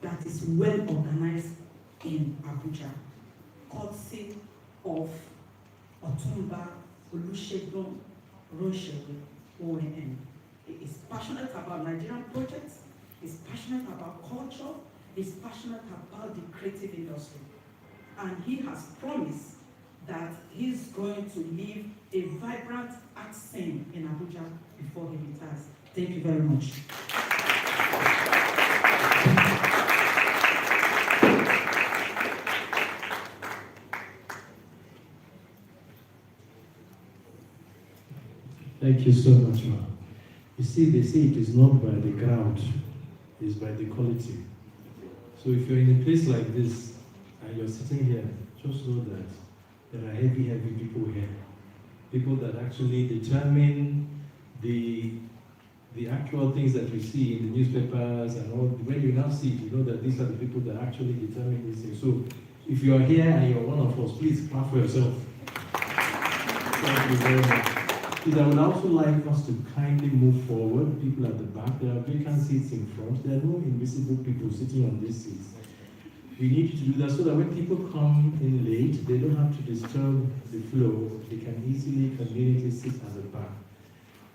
that is well organized in Abuja, courtesy of Otumba Olusegun Roshegun OAN. He is passionate about Nigerian projects, he's passionate about culture, he's passionate about the creative industry. And he has promised that he's going to leave a vibrant art scene in Abuja before he retires. Thank you very much. Thank you so much, ma'am. You see, they say it is not by the crowd, it's by the quality. So if you're in a place like this and you're sitting here, just know that there are heavy, heavy people here. People that actually determine the actual things that we see in the newspapers and all. When you now see it, you know that these are the people that actually determine these things. So if you are here and you're one of us, please clap for yourself. Thank you very much. Please, I would also like us to kindly move forward. People at the back, there are vacant seats in front. There are no invisible people sitting on these seats. We need to do that so that when people come in late, they don't have to disturb the flow. They can easily, conveniently sit at the back.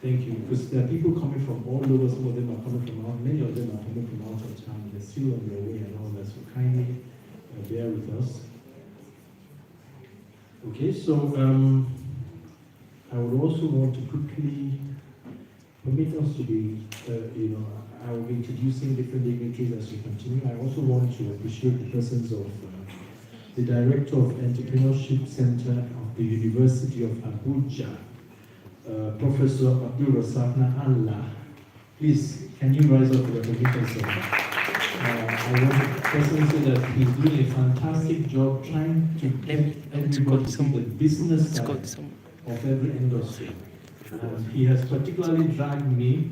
Thank you. Because there are people coming from all over. Some of them are coming from out. Many of them are coming from out of town. They're still on their way and all that. So kindly bear with us. Okay, so I would also want to quickly permit us to be, I will be introducing different dignitaries as we continue. I also want to appreciate the presence of the Director of Entrepreneurship Center of the University of Abuja, Professor Abdul Allah. Please, can you rise up to recognize yourself? I want to personally say that he's doing a fantastic job trying to get everybody to see the business side of every industry. He has particularly dragged me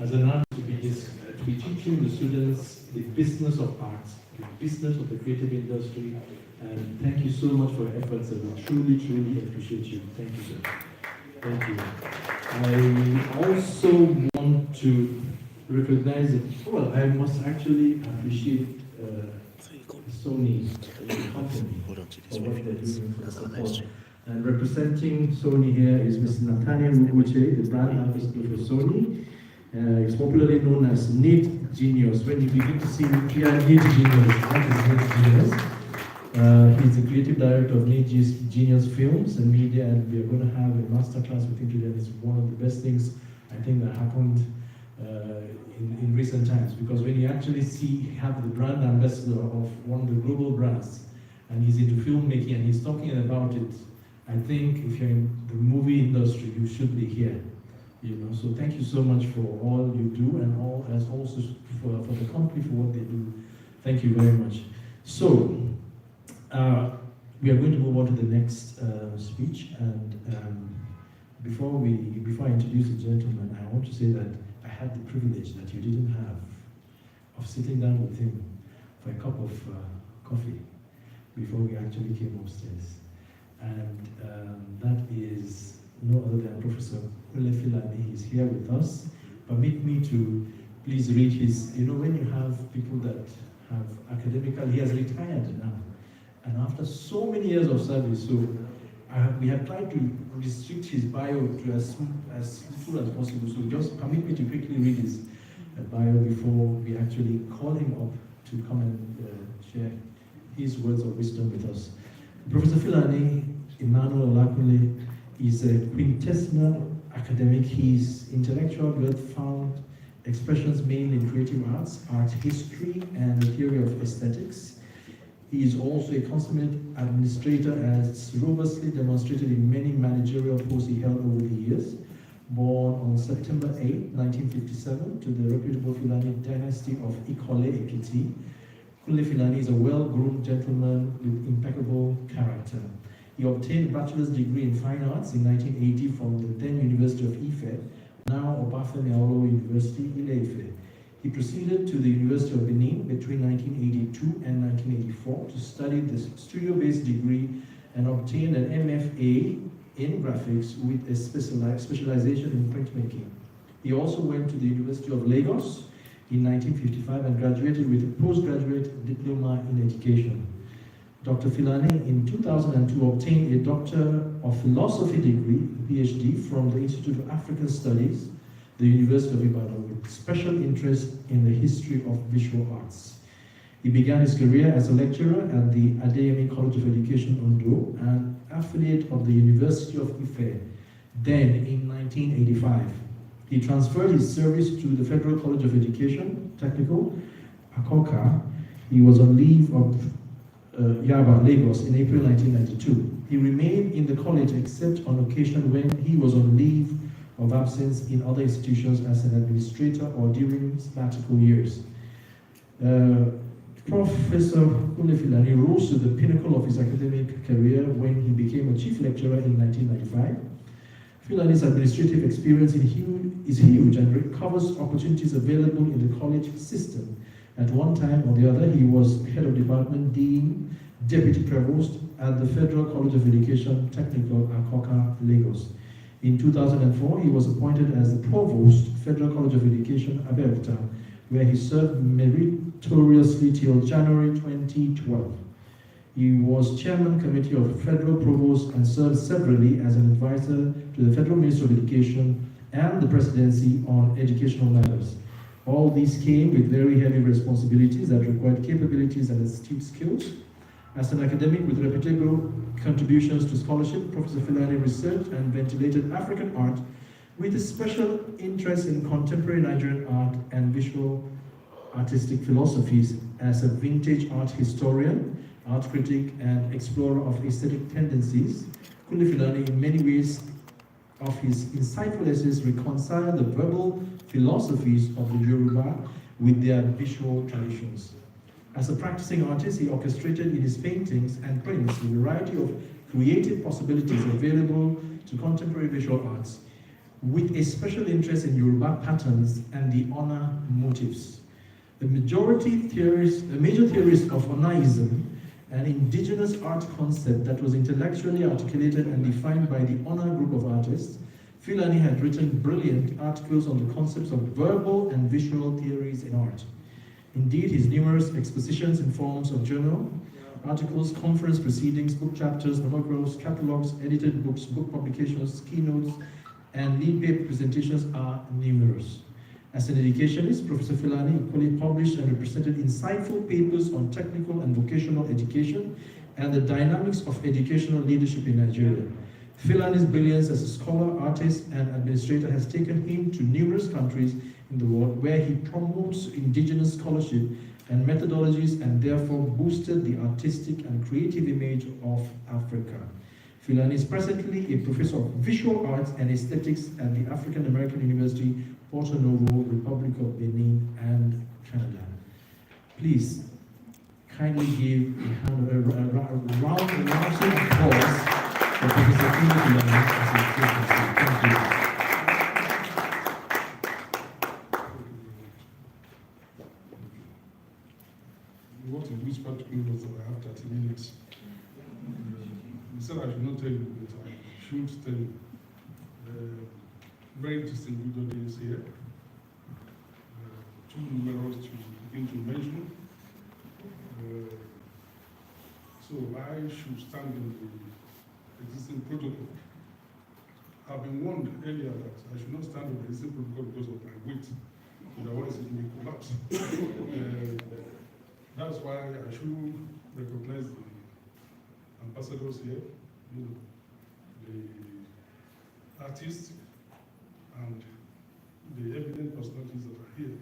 as an artist to be teaching the students the business of art, the business of the creative industry. And thank you so much for your efforts, and we truly, truly appreciate you. Thank you, sir. Thank you. I also want to recognize it. Well, I must actually appreciate Sony company for what they're doing for support. And representing Sony here is Mr. Nathaniel Muguche, the brand ambassador for Sony. It's popularly known as Need Genius. When you begin to see here, Need Genius, what is Need Genius? He's the creative director of Need Genius Films and Media, and we are going to have a masterclass with him today. It's one of the best things I think that happened in recent times, because when you actually have the brand ambassador of one of the global brands, and he's into filmmaking and he's talking about it, I think if you're in the movie industry, you should be here. So thank you so much for all you do, and also for the company for what they do. Thank you very much. So we are going to move on to the next speech, and before I introduce the gentleman, I want to say that I had the privilege that you didn't have of sitting down with him for a cup of coffee before we actually came upstairs. And that is no other than Professor Filani. He's here with us. Permit me to please read his, when you have people that have academical, he has retired now. And after so many years of service, so we have tried to restrict his bio to as little as possible. So just permit me to quickly read his bio before we actually call him up to come and share his words of wisdom with us. Professor Filani Emmanuel Olakunle is a quintessential academic. His intellectual wealth found expressions mainly in creative arts, art history, and the theory of aesthetics. He is also a consummate administrator, as robustly demonstrated in many managerial posts he held over the years. Born on September 8, 1957, to the reputable Fulani dynasty of Ikole Ekiti, Kunle Fulani is a well-groomed gentleman with impeccable character. He obtained a bachelor's degree in fine arts in 1980 from the then University of Ife, now Obafemi Awolowo University, Ile-Ife. He proceeded to the University of Benin between 1982 and 1984 to study the studio-based degree and obtained an MFA in graphics with a specialization in printmaking. He also went to the University of Lagos in 1955 and graduated with a postgraduate diploma in education. Dr. Fulani in 2002 obtained a Doctor of Philosophy degree, PhD, from the Institute of African Studies, the University of Ibadan, with special interest in the history of visual arts. He began his career as a lecturer at the Adeyemi College of Education, Ondo, an affiliate of the University of Ife. Then, in 1985, he transferred his service to the Federal College of Education, Technical, Akoka. He was on leave of Yaba, Lagos, in April 1992. He remained in the college except on occasion when he was on leave of absence in other institutions as an administrator or during sabbatical years. Professor Kunle Fulani rose to the pinnacle of his academic career when he became a chief lecturer in 1995. Fulani's administrative experience is huge and covers opportunities available in the college system. At one time or the other, he was head of department, dean, deputy provost at the Federal College of Education, Technical, Akoka, Lagos. In 2004, he was appointed as the provost, Federal College of Education, Abuja, where he served meritoriously till January 2012. He was chairman committee of Federal Provost and served severally as an advisor to the Federal Minister of Education and the Presidency on educational matters. All these came with very heavy responsibilities that required capabilities and astute skills. As an academic with reputable contributions to scholarship, Professor Fulani researched and ventilated African art with a special interest in contemporary Nigerian art and visual artistic philosophies. As a vintage art historian, art critic, and explorer of aesthetic tendencies, Kunle Fulani, in many ways of his insightful essays, reconcile the verbal philosophies of the Yoruba with their visual traditions. As a practicing artist, he orchestrated in his paintings and prints a variety of creative possibilities available to contemporary visual arts, with a special interest in Yoruba patterns and the Ona motifs. The major theorist of Onaism, an indigenous art concept that was intellectually articulated and defined by the Ona group of artists, Fulani had written brilliant articles on the concepts of verbal and visual theories in art. Indeed, his numerous expositions in forms of journal, articles, conference proceedings, book chapters, monographs, catalogs, edited books, book publications, keynotes, and lead paper presentations are numerous. As an educationist, Professor Fulani equally published and represented insightful papers on technical and vocational education and the dynamics of educational leadership in Nigeria. Fulani's brilliance as a scholar, artist, and administrator has taken him to numerous countries in the world where he promotes indigenous scholarship and methodologies and therefore boosted the artistic and creative image of Africa. Fulani is presently a professor of visual arts and aesthetics at the African American University, Porto Novo, Republic of Benin, and Canada. Please kindly give a round of applause for Professor Fulani as a professor. Thank you. What is which particular was that I have 30 minutes. He said I should not tell you, but I should tell you. Very distinguished audience here. Too numerous to begin to mention. So I should stand in the existing protocol. I've been warned earlier that I should not stand in the existing protocol because of my weight. Otherwise it may collapse. That's why I should recognize the ambassadors here, the artists, and the evident personalities that are here.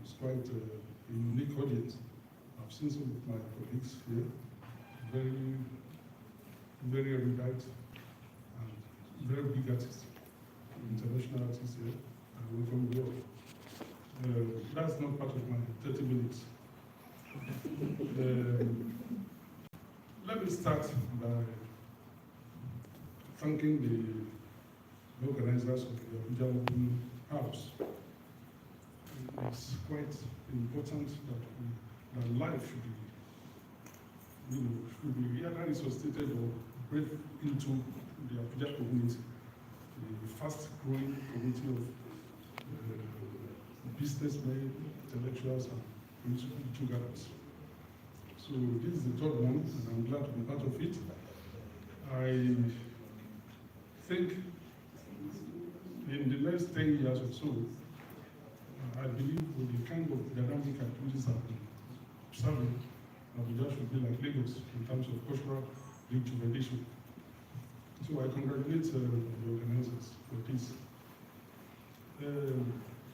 It's quite a unique audience. I've seen some of my colleagues here, very, very erudite and very big artists, international artists here, and from the world. That's not part of my 30 minutes. Let me start by thanking the organizers of the Abuja Open House. It's quite important that life should be, either resuscitated or break into the Abuja community, the fast-growing community of businessmen, intellectuals, and political gatherers. So this is the third one, and I'm glad to be part of it. I think in the next 10 years or so, I believe with the kind of dynamic activities I've been observing, Abuja should be like Lagos in terms of cultural rejuvenation. So I congratulate the organizers for this.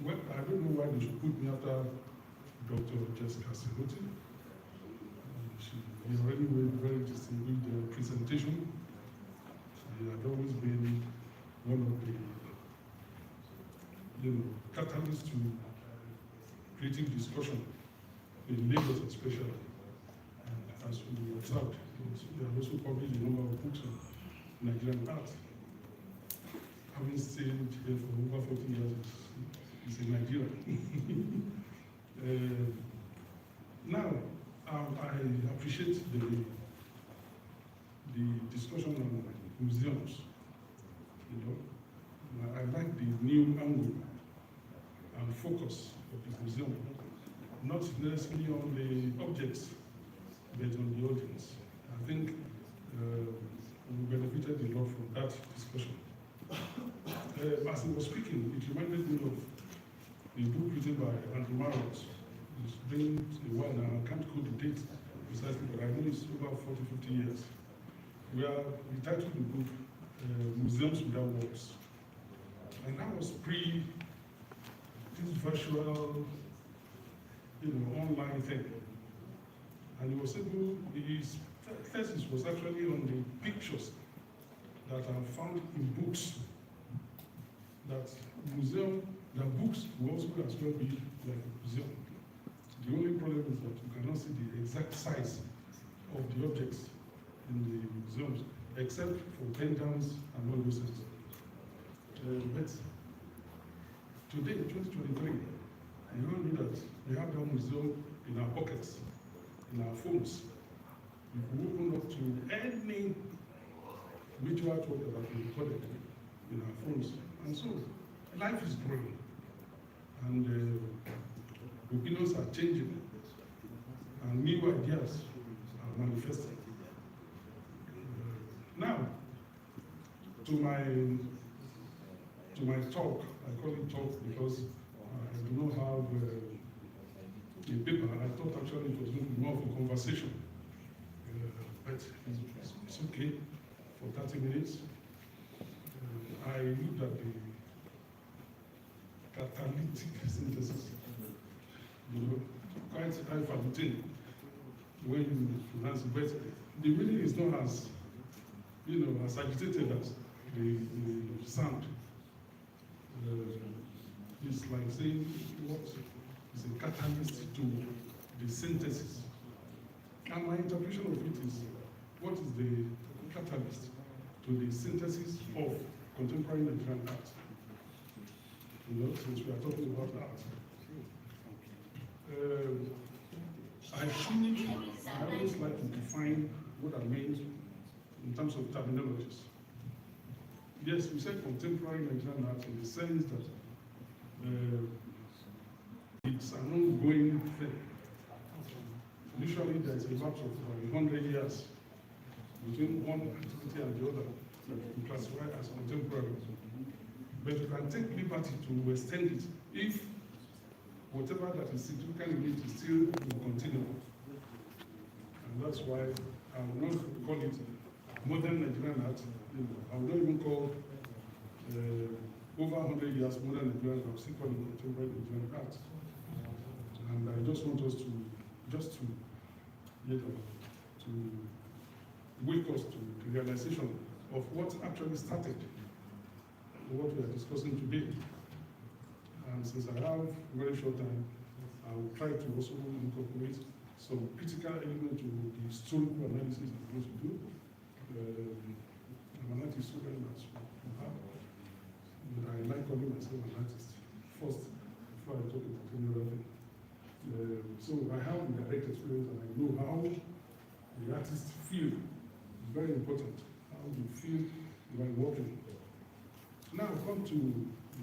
Well, I don't know why they should put me after Dr. Jessica Seroti. She already made a very distinguished presentation. She had always been one of the catalysts to creative discussion in Lagos especially. And as we observed, she has also published a number of books on Nigerian art. Having stayed here for over 40 years, is in Nigeria. Now, I appreciate the discussion on museums. I like the new angle and focus of the museum, not necessarily on the objects, but on the audience. I think we benefited a lot from that discussion. As he was speaking, it reminded me of a book written by Andrew Marrows. It's been a while now, I can't quote the date precisely, but I know it's over 40, 50 years. Where he titled the book, Museums Without Walls. And that was pre this virtual, online thing. And he was able, his thesis was actually on the pictures that are found in books. That books will also as well be like a museum. The only problem is that you cannot see the exact size of the objects in the museums, except for pendants and all those things. But today, 2023, you all know that we have that museum in our pockets, in our phones. You can open up to any major artwork that has been recorded in our phones. And so, life is growing, and opinions are changing, and new ideas are manifesting. Now, to my talk, I call it talk because I do not have a paper. I thought actually it was going to be more of a conversation, but it's okay for 30 minutes. I looked at the catalytic synthesis, quite high-falutin when you pronounce it, but the meaning is not as, as agitated as the sound. It's like saying what is a catalyst to the synthesis. And my interpretation of it is, what is the catalyst to the synthesis of contemporary Nigerian art? Since we are talking about art. I always like to define what I mean in terms of terminologies. Yes, we say contemporary Nigerian art in the sense that it's an ongoing thing. Usually there's a lapse of 100 years between one activity and the other that we classify as contemporary. But you can take liberty to extend it if whatever that is significant in it is still will continue. And that's why I will not call it modern Nigerian art. I will not even call over 100 years modern Nigerians have still called it contemporary Nigerian art. And I just want us to, you know, to wake us to the realization of what actually started what we are discussing today. And since I have a very short time, I will try to also incorporate some critical element to the historical analysis I'm going to do. I'm an artist student, but I like calling myself an artist first before I talk about any other thing. So I have a direct experience and I know how the artists feel. It's very important how you feel while working. Now come to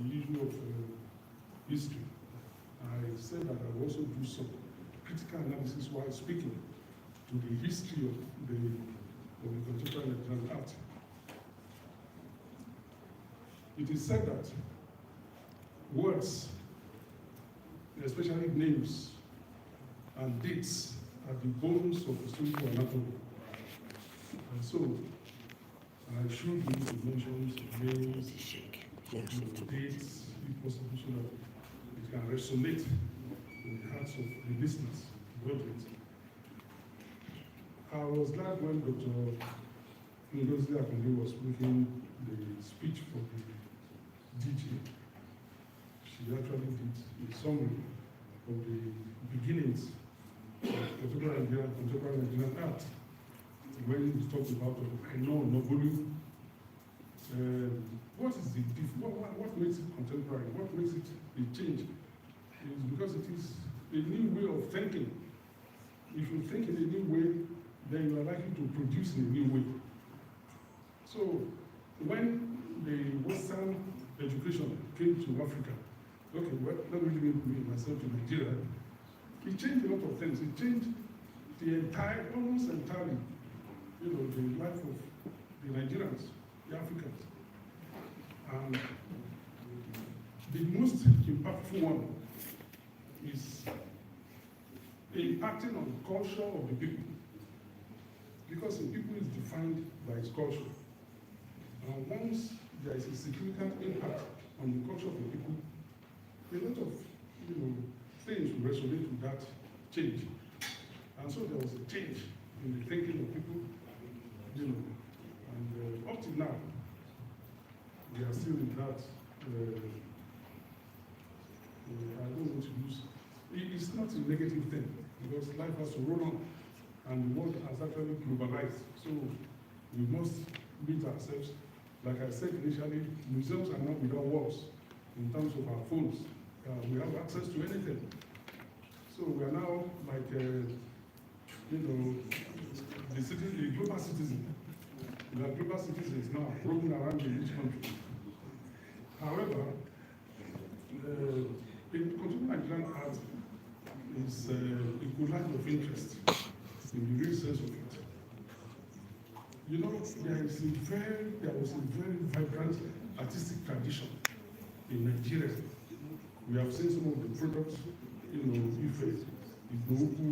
the issue of history. I said that I will also do some critical analysis while speaking to the history of the contemporary Nigerian art. It is said that words, especially names and dates, are the bones of historical anatomy. And so, I should be able to mention some names, some dates, if possible, so that it can resonate in the hearts of the listeners, the audience. I was glad when Dr. Ngozi Akonde was making the speech for the DG. She actually did a summary of the beginnings of contemporary Nigerian art. When we talked about Nobolu, what is the what makes it contemporary? What makes it a change? It's because it is a new way of thinking. If you think in a new way, then you are likely to produce in a new way. So when the Western education came to Africa, okay, well, let me limit myself to Nigeria, it changed a lot of things. It changed the almost entirely, the life of the Nigerians, the Africans. And the most impactful one is impacting on the culture of the people. Because the people is defined by its culture. And once there is a significant impact on the culture of the people, a lot of things will resonate with that change. And so there was a change in the thinking of people, and up to now, we are still in that, I don't want to use, it's not a negative thing, because life has to roll on, and the world has actually globalized, so we must meet ourselves. Like I said initially, museums are not without walls in terms of our phones. We have access to anything. So we are now like, the global citizen. We are global citizens now, roaming around in each country. However, contemporary Nigerian art is a collage of interest in the real sense of it. There was a very vibrant artistic tradition in Nigeria. We have seen some of the products, Ife, Igboku,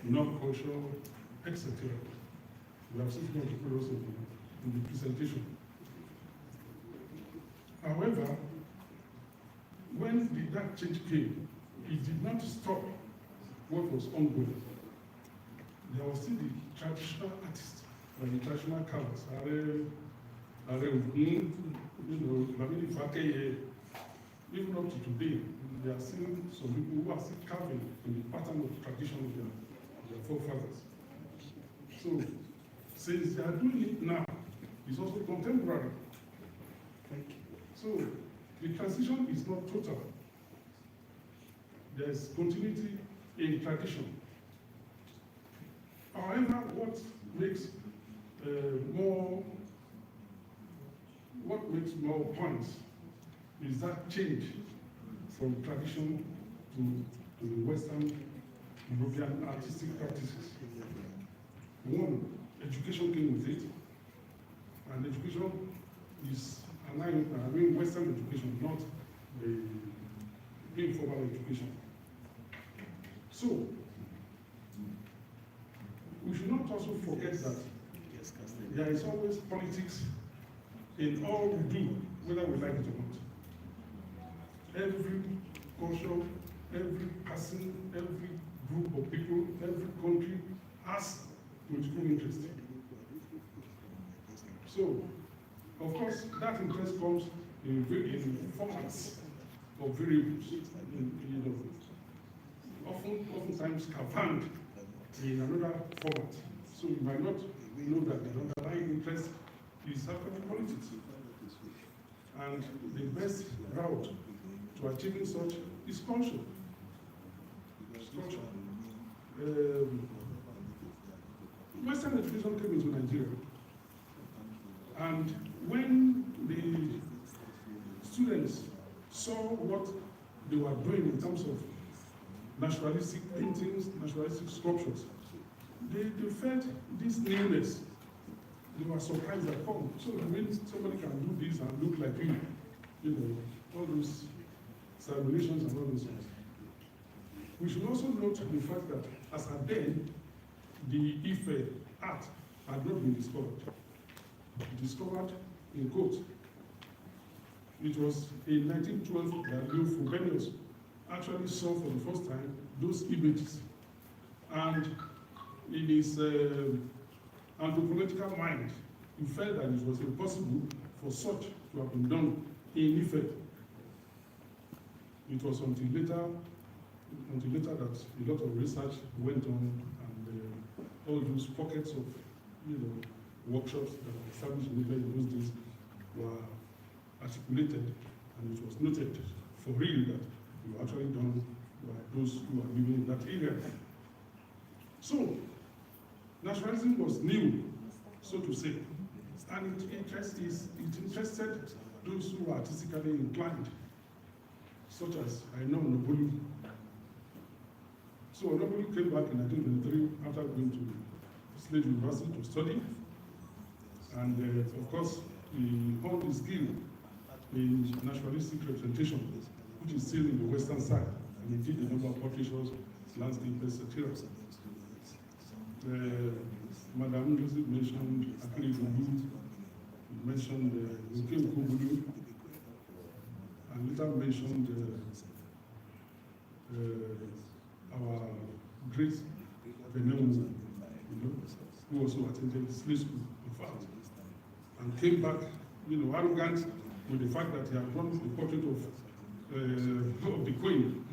North culture, etc. We have seen some of the products in the presentation. However, when that change came, it did not stop what was ongoing. There was still the traditional artists and the traditional carvers. Even up to today, there are still some people who are still carving in the pattern of tradition of their forefathers. So, since they are doing it now, it's also contemporary. So, the transition is not total. There's continuity in tradition. However, what makes more points is that change from tradition to the Western European artistic practices. One, education came with it, and education is Western education, not the informal education. So, we should not also forget that there is always politics in all we do whether we like it or not. Every culture, every person, every group of people, every country has political interest. So, of course, that interest comes in formats of variables, oftentimes confound in another format. So you might not know that the underlying interest is happening in politics. And the best route to achieving such is culture. Western education came into Nigeria. And when the students saw what they were doing in terms of naturalistic paintings, naturalistic sculptures, they felt this newness. They were surprised that, oh, so when somebody can do this and look like you, all those celebrations and all those things. We should also note the fact that as at then, the Ife art had not been discovered. Discovered in quotes. It was in 1912 that Leo Frobenius actually saw for the first time those images. And in his anthropological mind, he felt that it was impossible for such to have been done in Ife. It was until later that a lot of research went on, and all those pockets of workshops that were established in Ife in those days were articulated, and it was noted for real that they were actually done by those who are living in that area. So, naturalism was new, so to say, and it interested those who were artistically inclined, such as I know Nobolu. So Nobolu came back in 1923 after going to Slade University to study, and of course he honed his skill in naturalistic representation, which is still in the western side, and he did a number of portraitures, landscapes, etc. Madame Lucy mentioned Akili Bulu, mentioned Nkem Kubulu, and later mentioned our great Benemu, who also attended Slade School, in fact, and came back, arrogant with the fact that he had done the portrait of the Queen.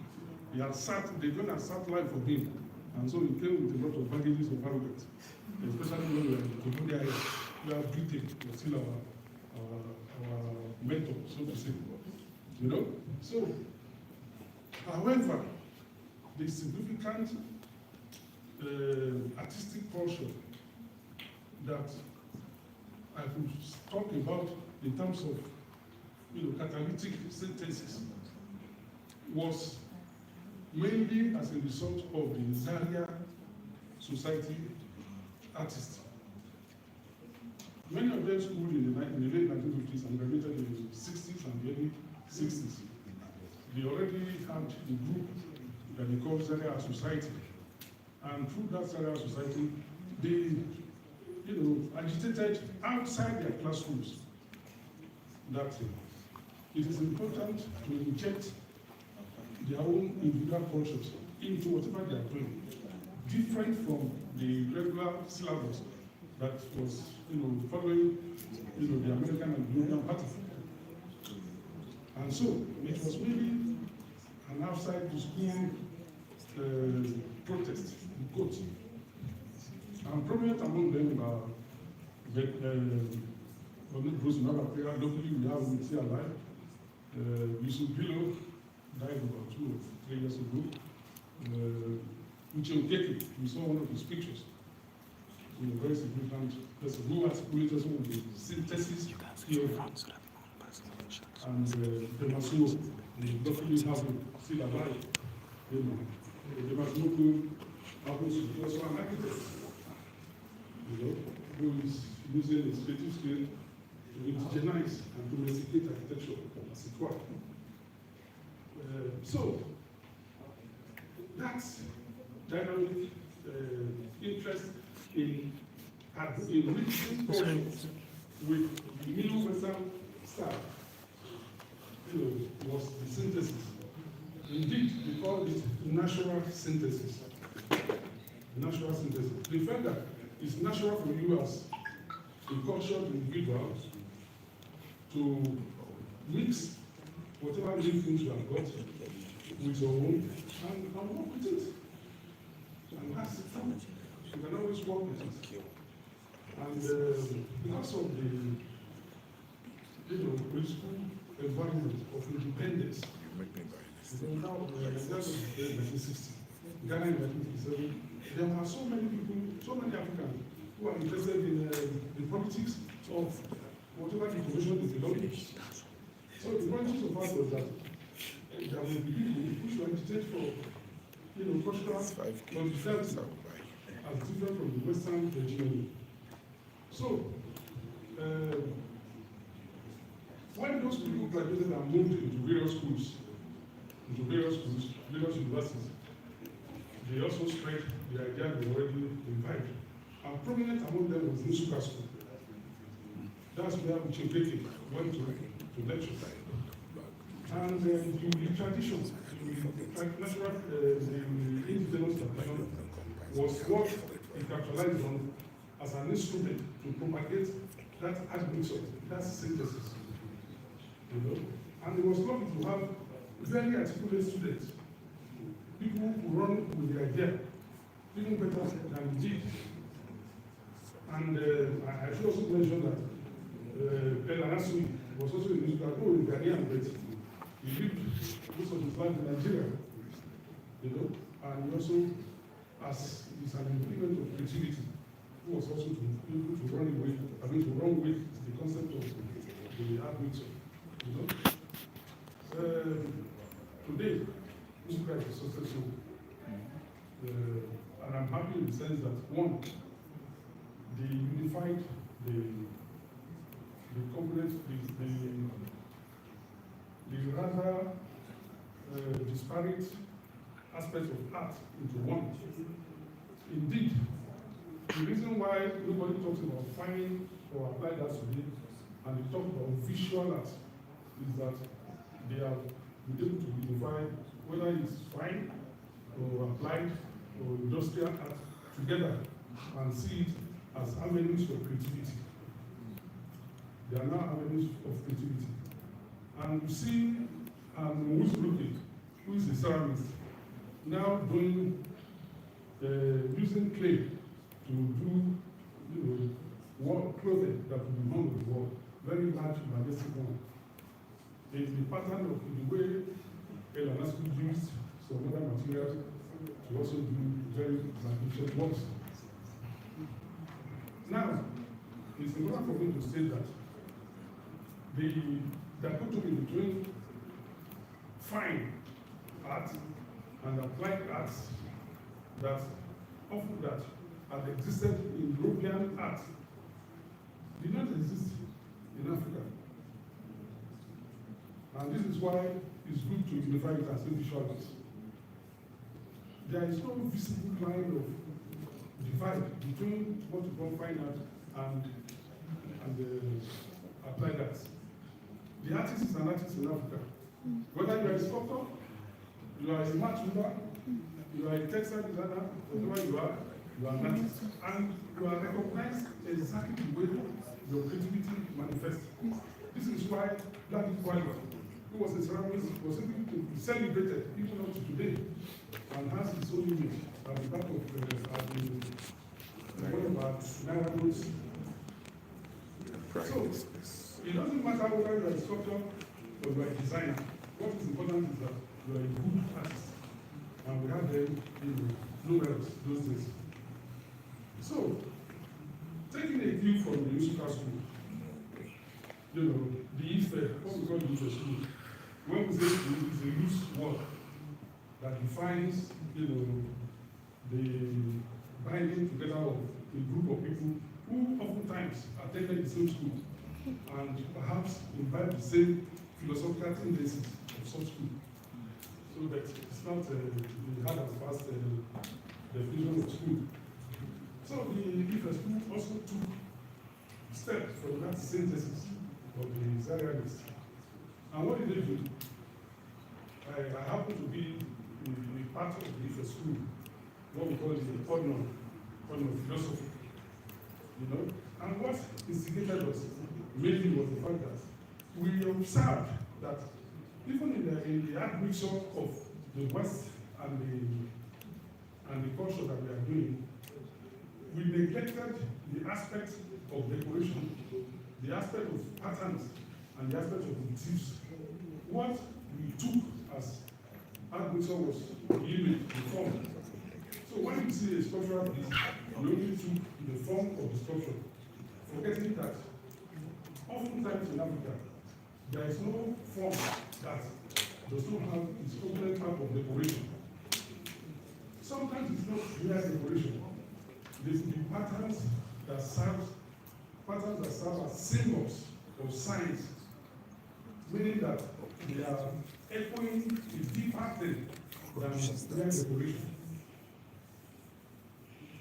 They going to sat live for him, and so he came with a lot of baggages of arrogance, especially when we are in we are Britain, we are still our mentor, so to say. So, however, the significant artistic culture that I could talk about in terms of catalytic synthesis was mainly as a result of the Zaria Society artists. Many of them schooled in the late 1950s and graduated in the 60s and the early 60s. They already had the group that they call Zaria Society. And through that Zaria Society, they agitated outside their classrooms that it is important to inject their own individual cultures into whatever they are doing, different from the regular syllabus that was, following, the American and European pattern. And so it was really an outside the school protest, quote. And prominent among them are Bruce Nabapea, locally we have Mitzi alive. Yusuf Bilo died about 2 or 3 years ago. Uche Okeke, we saw one of his pictures. A very significant person who articulated some of the synthesis theory. And Demasuo, the locally have still alive. Demasuo happens to be also an architect, who is using his creative skill to indigenize and domesticate architecture, as it were. So, that's dynamic interest in enriching culture with the new Western style was the synthesis. Indeed, we call it natural synthesis. Natural synthesis. The fact that it's natural for you as a cultured individual to mix whatever living things you have got with your own and work with it. And that's the truth. You can always work with it. And because of the preschool environment of independence, now that was 1960, Ghana in 1957, there are so many people, so many Africans who are interested in the politics of whatever the information is belonging. So the point of us was that there will be people who should agitate for, cultural consistency as different from the Western hegemony. So, when those people graduated and moved into various schools, various universities, they also spread the idea they already imbibed. And prominent among them was Nsuka School. That's where Uchebeke went to lecture. And the tradition, the natural, the indigenous tradition was what it capitalized on as an instrument to propagate that admixture, that synthesis. And it was lucky to have very articulate students, people who run with the idea, even better than we did. And I should also mention that Elanasui was also a musical Ghanaian, but he lived most of his life in Nigeria, and he also, as is an implement of creativity, who was also to be able to run with the concept of the admixture. Today, music is successful, and I'm happy in the sense that one, they unified the components, the rather disparate aspects of art into one. Indeed, the reason why nobody talks about fine or applied art today, and they talk about visual art, is that they are able to unify whether it's fine or applied or industrial art together and see it as avenues of creativity. They are now avenues of creativity. And you see who's looking, who is the ceramist, now doing, using clay to do, clothing that will be hung on the wall, very large, majestic one. It's the pattern of the way Elanasui used some other materials to also do very magnificent works. Now, it's important for me to say that the dichotomy between fine art and applied arts that often that had existed in European art did not exist in Africa. And this is why it's good to unify it as visual arts. There is no visible line of divide between what you call fine art and the applied arts. The artist is an artist in Africa. Whether you are a sculptor, you are a matchmaker, you are a textile designer, whatever you are an artist. And you are recognized exactly the way your creativity manifests. This is why Black Equality, who was a ceramist, was able to be celebrated even up to today and has its own image at the back of one of our Naira notes. So, it doesn't matter whether you are a sculptor or you are a designer. What is important is that you are a good artist. And we have them in Nobels those days. So, taking a view from the musical school, the IFE, what we call the IFE school, when we say it's a loose word that defines, the binding together of a group of people who oftentimes attended the same school and perhaps imbibe the same philosophical tendencies of such school. So that it's not the hard and fast definition of school. So the IFE school also took steps from that synthesis of the Zarianists And what did they do? I happen to be in part of the school, what we call it the Ordinary philosophy. You know? And what instigated us mainly was the fact that we observed that even in the admixture of the West and the culture that we are doing, we neglected the aspect of decoration, the aspect of patterns, and the aspect of motifs. What we took as admixture was the image, the form. So when you see a sculptural piece, you only took the form of the sculpture, forgetting that oftentimes in Africa, there is no form that does not have its own type of decoration. Sometimes it's not mere decoration. There will be patterns that serve as symbols or signs, meaning that they are echoing a deeper thing than mere decoration.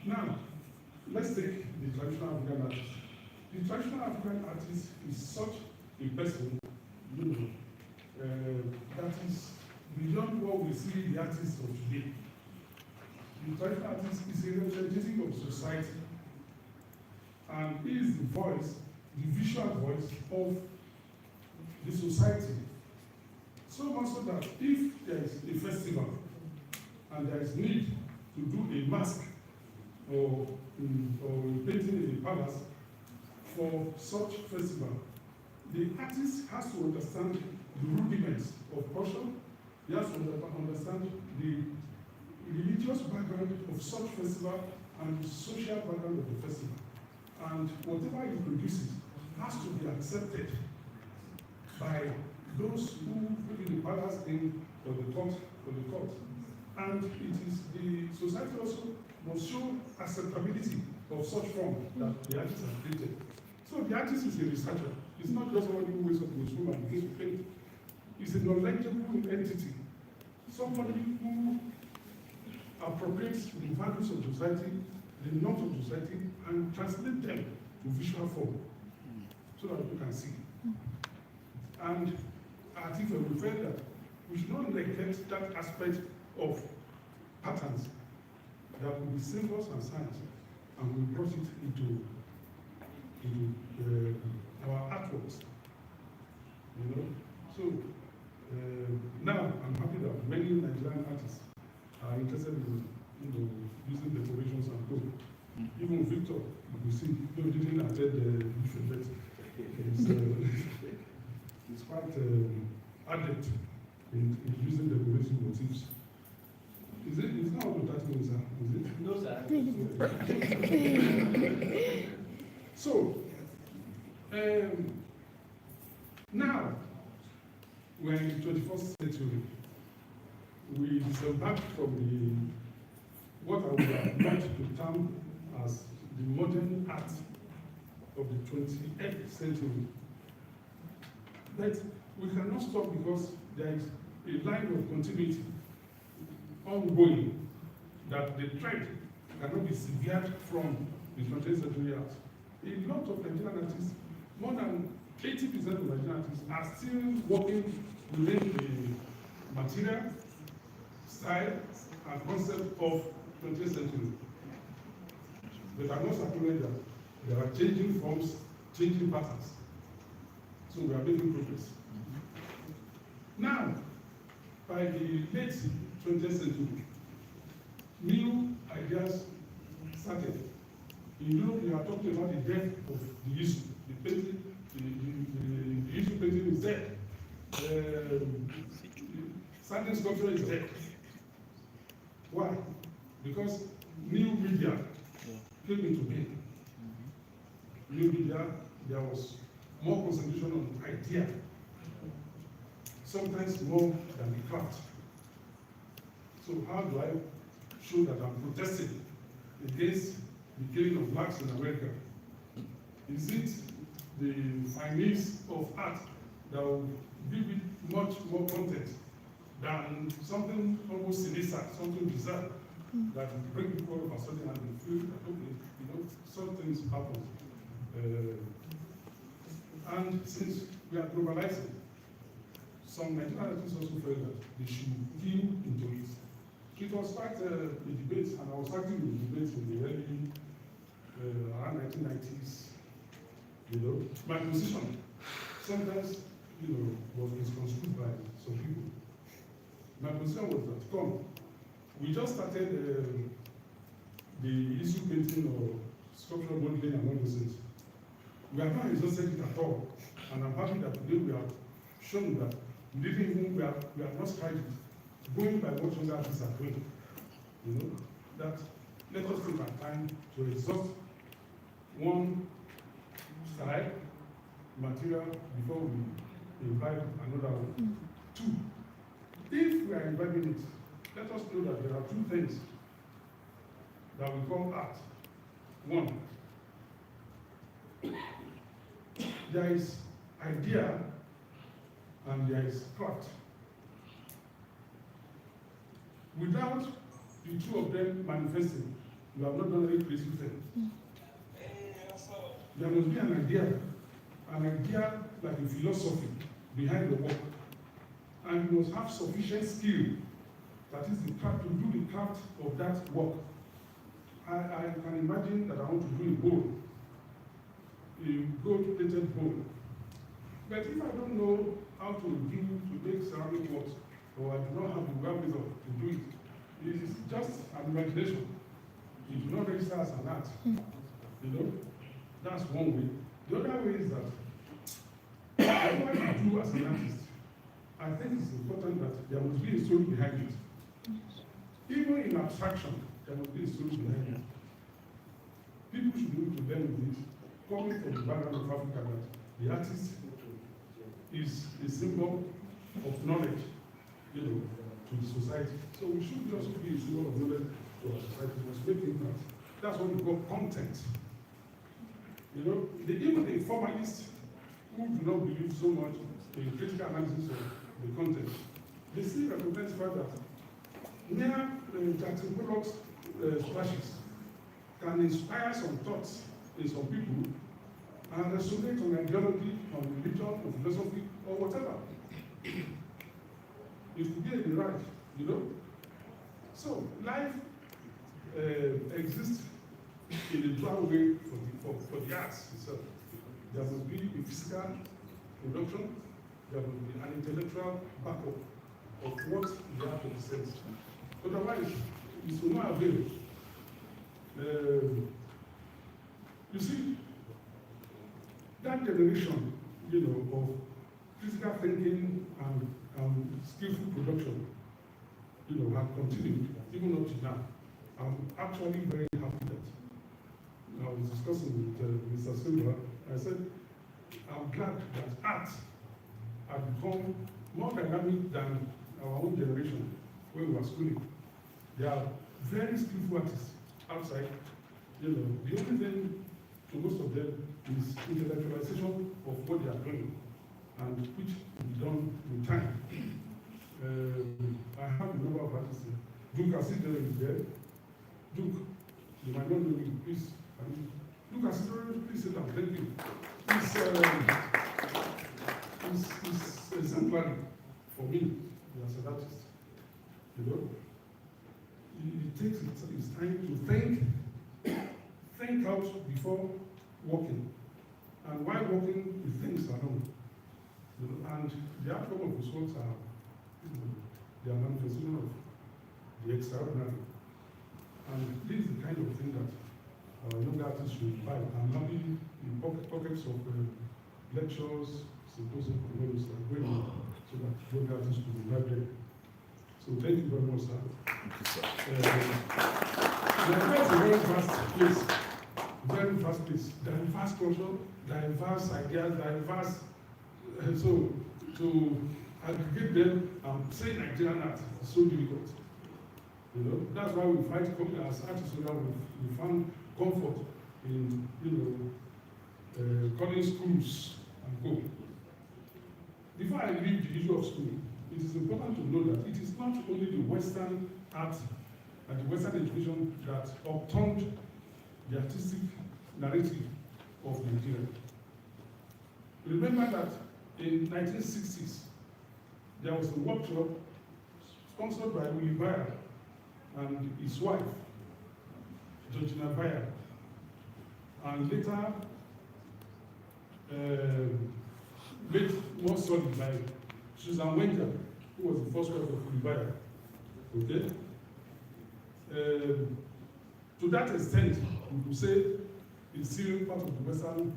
Now, let's take the traditional African artist. The traditional African artist is such a person, that is beyond what we see the artists of today. The traditional artist is a representative of society, and he is the voice, the visual voice of the society. So much so that if there is a festival and there is need to do a mask or a painting in a palace for such festival, the artist has to understand the rudiments of culture. He has to understand the religious background of such festival and the social background of the festival. And whatever he produces has to be accepted by those who in the palace or the court. And it is the society also must show acceptability of such form that the artist has created. So the artist is a researcher. It's not just somebody who wakes up in his room and begins to paint. It's a knowledgeable entity. Somebody who appropriates the values of society, the norms of society, and translate them to visual form so that people can see. And I think we felt that we should not neglect that aspect of patterns that will be symbols and signs, and we brought it into our artworks. You know? So now I'm happy that many Nigerian artists are interested in using decorations and code. Even Victor, you see, you didn't attend the mission, but he's quite adept in using decoration motifs. It's not up to 30 minutes, is it? No, sir. So, now, we're in the 21st century. We disembarked from what I would have liked to term as the modern art of the 20th century. But we cannot stop because there is a line of continuity ongoing that the trend cannot be severed from the 20th century art. A lot of Nigerian artists, more than 80% of Nigerian artists, are still working within the material, style, and concept of 20th century. But I must acknowledge that there are changing forms, changing patterns. So we are making progress. Now, by the late 20th century, new ideas started. In Europe, we are talking about the death of the issue. The painting, the issue painting is dead. Standing sculpture is dead. Why? Because new media came into being. New media, there was more concentration on idea, sometimes more than the craft. So how do I show that I'm protesting against the killing of blacks in America? Is it the finesse of art that will give it much more content than something almost sinister, something bizarre that will bring people up a sudden and they feel that, okay, you know, some things happen. And since we are globalizing, some Nigerian artists also felt that they should view into it. It was quite a debate, and I was active in the debate in the early, around 1990s. You know, my position sometimes, you know, was misconstrued by some people. My position was that, come, we just started the issue painting or sculptural modeling and all those things. We have not exhausted it at all, and I'm happy that today we have shown that we didn't even, we have not tried it. Going by what other artists are doing, you know, that let us take our time to exhaust one style, material, before we invite another one. Two, if we are inviting it, let us know that there are two things that we call art. One, there is idea and there is craft. Without the two of them manifesting, you have not done any creative thing. There must be an idea like a philosophy behind the work. And you must have sufficient skill, that is the craft, to do the craft of that work. I can imagine that I want to do a bowl, a gold-plated bowl. But if I don't know how to make ceramic works, or I do not have the wherewithal to do it, it is just an imagination. It do not register as an art. You know, that's one way. The other way is that whatever you do as an artist, I think it's important that there must be a story behind it. Even in abstraction, there must be a story behind it. People should be able to learn with it, coming from the background of Africa, that the artist is a symbol of knowledge, you know, to the society. So we should also be a symbol of knowledge to our society. We must make impact. That's what we call content. You know, even the formalists who do not believe so much in critical analysis of the content, they still recognize the fact that mere Jackson Pollock's splashes can inspire some thoughts in some people and resonate on ideology, on religion, on philosophy, or whatever. It could be the right, you know. So life exists in a dual way for the arts itself. There must be a physical production, there must be an intellectual backup of what the art represents. Otherwise, it will not avail. You see, that generation, you know, of critical thinking and skillful production, you know, have continued even up to now. I'm actually very happy that I was discussing with Mr. Silva. I said, I'm glad that art has become more dynamic than our own generation when we were schooling. There are very skillful artists outside. You know, the only thing to most of them is intellectualization of what they are doing, and which will be done with time. I have a number of artists here. Duke Asidero is there. Duke, you might not know him, please. Duke Asidero, please sit down. Thank you. He's exemplary for me as an artist. You know, it takes its time to think out before working. And while working, he thinks alone. You know, and the outcome of his works are, you know, they are manifestation of the extraordinary. And this is the kind of thing that young artists should invite. I'm happy in pockets of lectures, symposiums, and all those are going on, so that young artists will invite them. So thank you very much, sir. Nigeria is a very vast place, very vast place. Diverse culture, diverse ideas, diverse. So to aggregate them and say Nigerian art is so difficult. You know, that's why we fight as artists. We found comfort in, you know, calling schools and go. Before I leave the issue of school, it is important to know that it is not only the Western art and the Western education that upturned the artistic narrative of Nigeria. Remember that in 1960s, there was a workshop sponsored by Willie Bayer and his wife, Georgina Bayer. And later, made more solid by Susan Wenger, who was the first wife of Willie Bayer. Okay? To that extent, we could say it's still part of the Western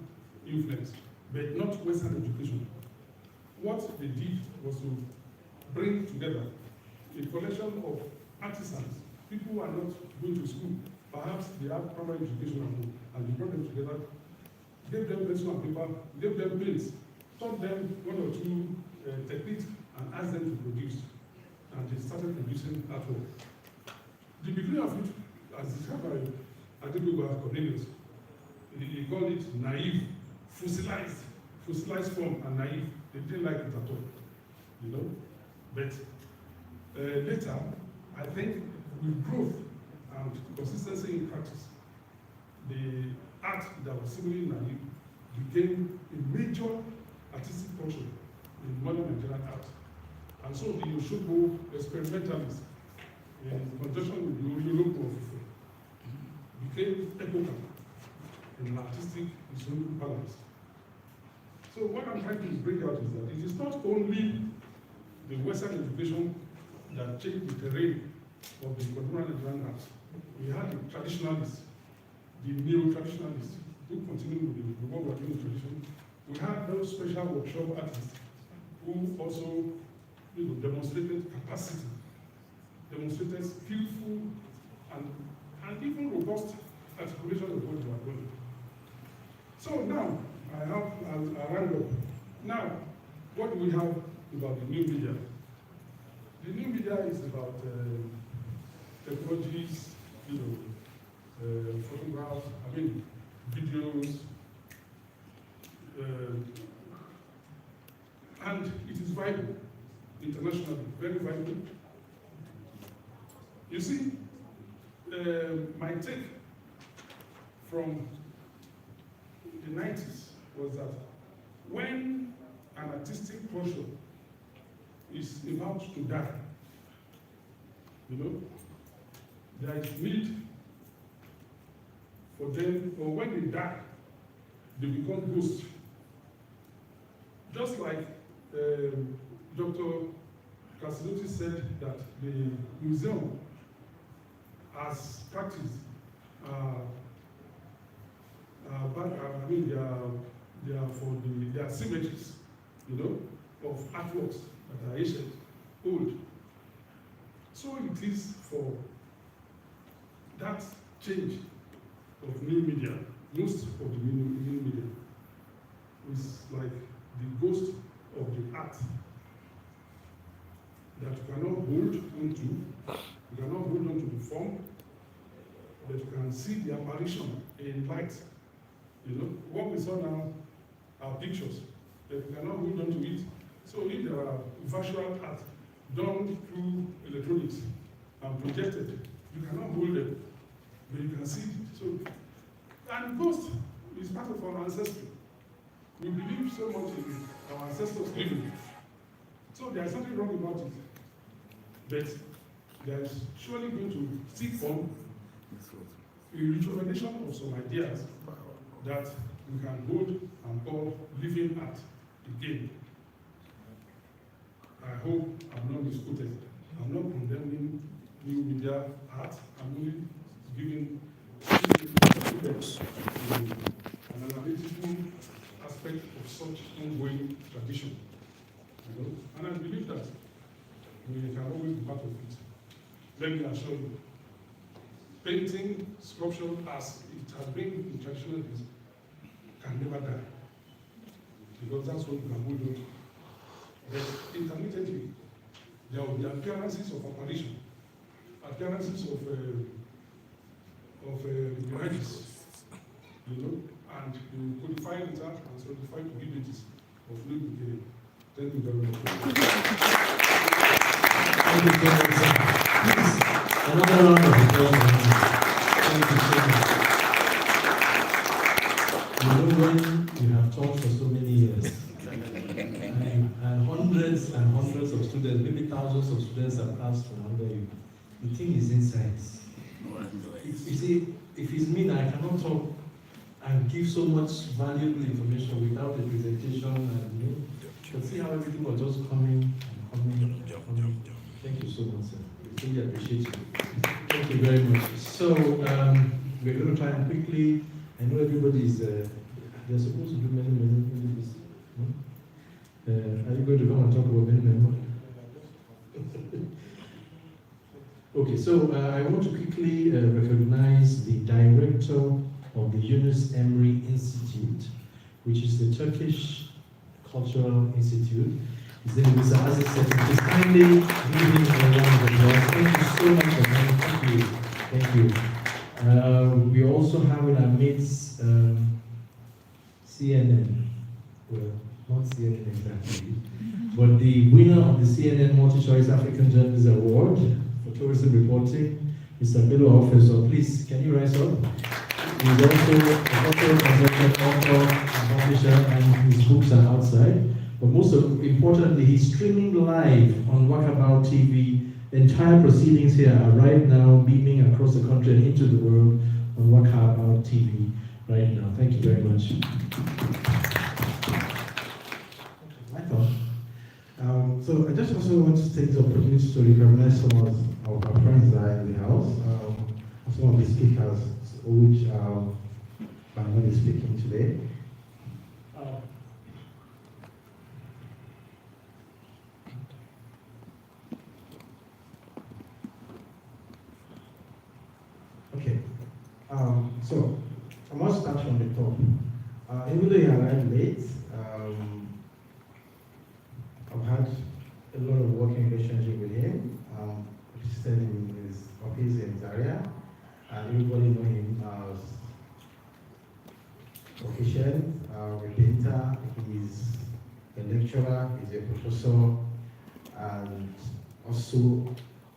influence, but not Western education. What they did was to bring together a collection of artisans, people who are not going to school, perhaps they have primary education and they brought them together, gave them pencil and paper, gave them paints, taught them one or two techniques and asked them to produce. And they started producing artwork. The beginning of it, as described by Adebayo Cornelius, he called it naive, fossilized form and naive. They didn't like it at all, you know. But later, I think with growth and consistency in practice, the art that was seemingly naive became a major artistic function in modern Nigerian art. And so the Oshobo experimentalists, in conjunction with the Oyolopo became epochal in artistic historical balance. So what I'm trying to bring out is that it is not only the Western education that changed the terrain of the contemporary Nigerian art. We had the traditionalists, the neo-traditionalists, who continued with the work we're doing in tradition. We had those special workshop artists who also demonstrated capacity, demonstrated skillful and even robust articulation of what they were doing. So now, I'll round up. Now, what do we have about the new media? The new media is about technologies, photographs, videos, and it is vital, internationally, very vital. You see, my take from the 90s was that when an artistic portion is about to die, there is need for them, or when they die, they become ghosts. Just like Dr. Cassilotti said that the museum has practiced they are symmetries, of artworks that are ancient, old. So it is for that change of new media, most of the new media is like the ghost of the art that you cannot hold onto, you cannot hold onto the form, but you can see the apparition in light. What we saw now are pictures, but you cannot hold onto it. So if there are virtual art done through electronics and projected, you cannot hold them, but you can see it. So, and ghost is part of our ancestry. We believe so much in our ancestors living. So there is something wrong about it. But there is surely going to seek form a rejuvenation of some ideas that we can hold and call living art again. I hope I'm not misquoted. I'm not condemning new media art. I'm only giving an analytical aspect of such ongoing tradition. And I believe that we can always be part of it. Let me assure you, painting, sculpture, as it has been in traditional days, can never die. Because that's what you can hold on to. But intermittently, there will be appearances of apparition, appearances of images, and you codify it out and solidify possibilities of new beginning. Thank you very much. Thank you very much, sir. Please, another round of applause. Thank you so much. When you have taught for so many years, and hundreds and hundreds of students students have passed from under you. The thing is inside. You see, if it's me, I cannot talk and give so much valuable information without a presentation and you know. But see how everything was just coming and coming and coming. Thank you so much, sir. We really appreciate you. Thank you very much. So we're going to try and quickly. I know everybody is. They're supposed to do many this. Are you going to come and talk about many? Okay, so I want to quickly recognize the director of the Yunus Emre Institute, which is the Turkish Cultural Institute. His name is Mr. Aziz Sethi. Please kindly give him a round of applause. Thank you so much for coming. Thank you. Thank you. We also have in our midst CNN. Well, not CNN exactly, but the winner of the CNN Multi-Choice African Journalist Award for Tourism Reporting, Mr. Bello Officer. Please, can you rise up? He's also a cultural consultant, author, and publisher, and his books are outside. But most importantly, he's streaming live on wakaaboutTV. The entire proceedings here are right now beaming across the country and into the world on wakaaboutTV right now. Thank you very much. So I just also want to take the opportunity to recognize some of our friends that are in the house, some of the speakers, which I'm going to be speaking today. Okay, so I must start from the top. Even though you arrived late, I've had a lot of working relationship with him. Stayed in his office in Zaria, and everybody know him as proficient, a painter. He's a lecturer, he's a professor, and also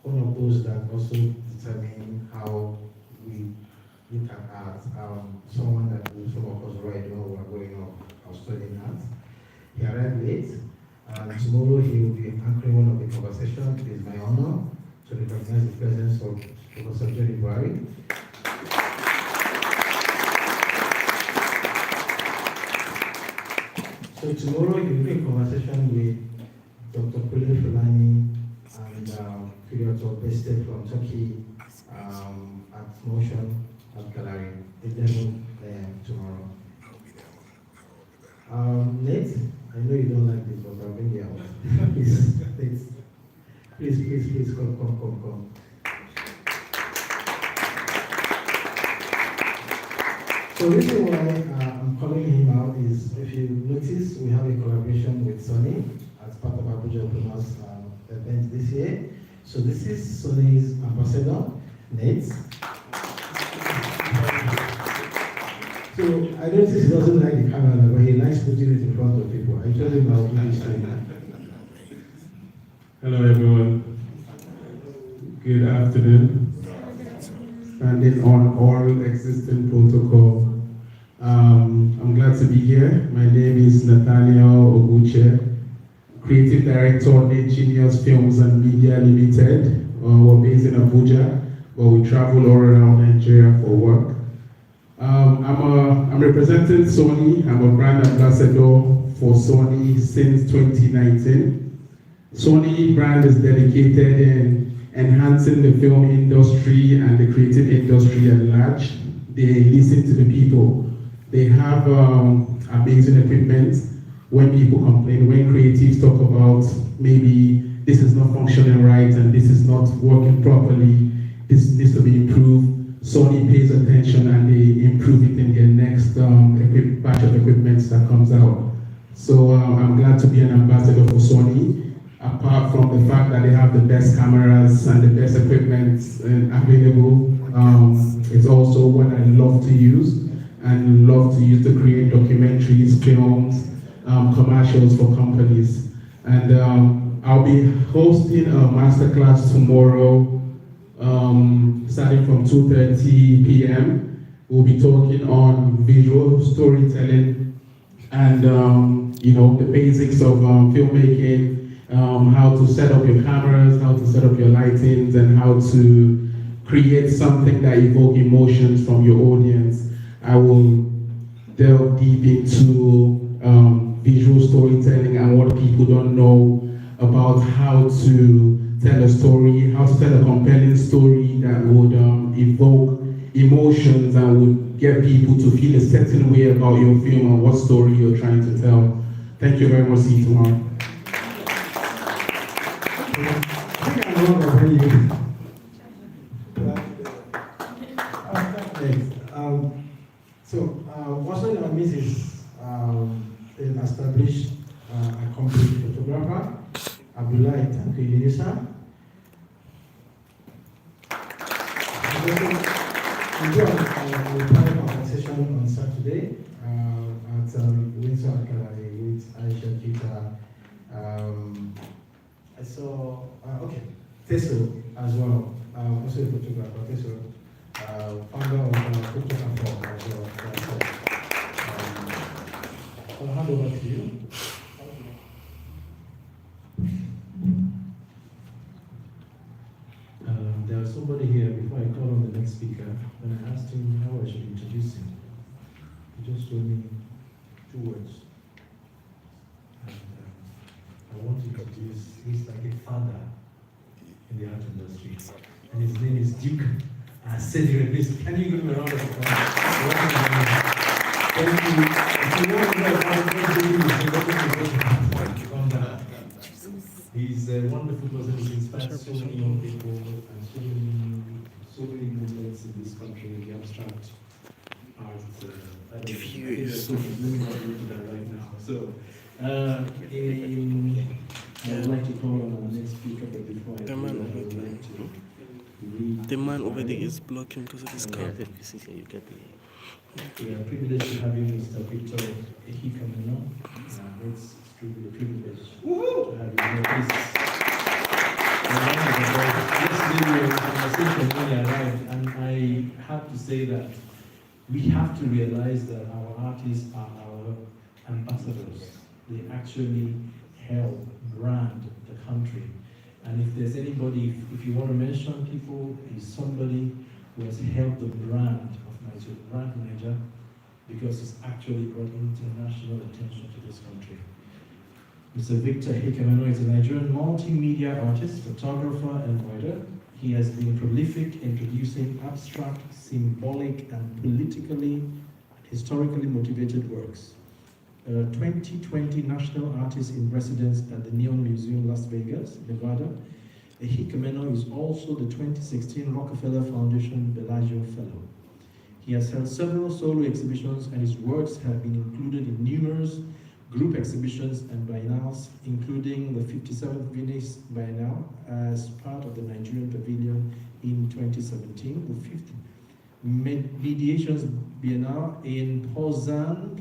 one of those that also determine how we look at art. Someone that some of us already know who are going up or studying art. He arrived late. Tomorrow he will be anchoring one of the conversations. It is my honor to recognize the presence of Professor Johnny Buhari. So tomorrow he will be in conversation with Dr. Kule Fulani and curator Beste from Turkey at Motion at Gallery, 11 tomorrow. Nate, I know you don't like this, but I'll bring you out. Please, come. So the reason why I'm calling him out is, if you notice, we have a collaboration with Sony as part of Abuja Promo's event this year. So this is Sony's ambassador, Nate. So I noticed he doesn't like the camera, but he likes putting it in front of people. I told him I'll do this thing. Hello everyone. Good afternoon. Standing on all existing protocol. I'm glad to be here. My name is Nathaniel Oguche, Creative Director, Net Genius Films and Media Limited. We're based in Abuja, but we travel all around Nigeria for work. I'm representing Sony. I'm a brand ambassador for Sony since 2019. Sony brand is dedicated in enhancing the film industry and the creative industry at large. They listen to the people. They have amazing equipment. When people complain, when creatives talk about maybe this is not functioning right and this is not working properly, this needs to be improved, Sony pays attention and they improve it in their next batch of equipment that comes out. So I'm glad to be an ambassador for Sony. Apart from the fact that they have the best cameras and the best equipment available, it's also what I love to use and love to use to create documentaries, films, commercials for companies. And I'll be hosting a masterclass tomorrow, starting from 2:30 p.m. We'll be talking on visual storytelling and the basics of filmmaking, how to set up your cameras, how to set up your lightings, and how to create something that evoke emotions from your audience. I will delve deep into visual storytelling and what people don't know about how to tell a story, how to tell a compelling story that would evoke emotions and would get people to feel a certain way about your film and what story you're trying to tell. Thank you very much. See you tomorrow. Watson and Mrs. An established accomplished photographer, Abuja. We do a private conversation on Saturday at Windsor Academy with Aisha Kita. I saw, Teso as well, also a photographer, Teso, founder of Photographer as well. I'll hand over to you. There was somebody here before I call on the next speaker. When I asked him how I should introduce him, he just told me 2 words. And I want to introduce, he's like a father in the art industry. And his name is Duke Cedric. Please, can you give him a round of applause? Thank you. If you want to know how to he's a wonderful person. He's inspired so many young people and so many movements in this country, the abstract art. Let me not do that right now. So, I would like to call on our next speaker, but before I do that, I would like to read. The man over there is blocking because of his car. We are privileged to have you, Mr. Victor Ehikameno. It's truly a privilege to have you here. Please. Yesterday we were in conversation when he arrived, and I have to say that we have to realize that our artists are our ambassadors. They actually help brand the country. And if there's anybody, if you want to mention people, is somebody who has helped the brand of Nigeria, brand Nigeria, because it's actually brought international attention to this country. Mr. Victor Ehikameno is a Nigerian multimedia artist, photographer, and writer. He has been prolific in producing abstract, symbolic, and politically and historically motivated works. 2020 National Artist in Residence at the Neon Museum, Las Vegas, Nevada. Ehikameno is also the 2016 Rockefeller Foundation Bellagio Fellow. He has held several solo exhibitions, and his works have been included in numerous group exhibitions and biennales, including the 57th Venice Biennale as part of the Nigerian Pavilion in 2017, the 5th Mediations Biennale in Poznan,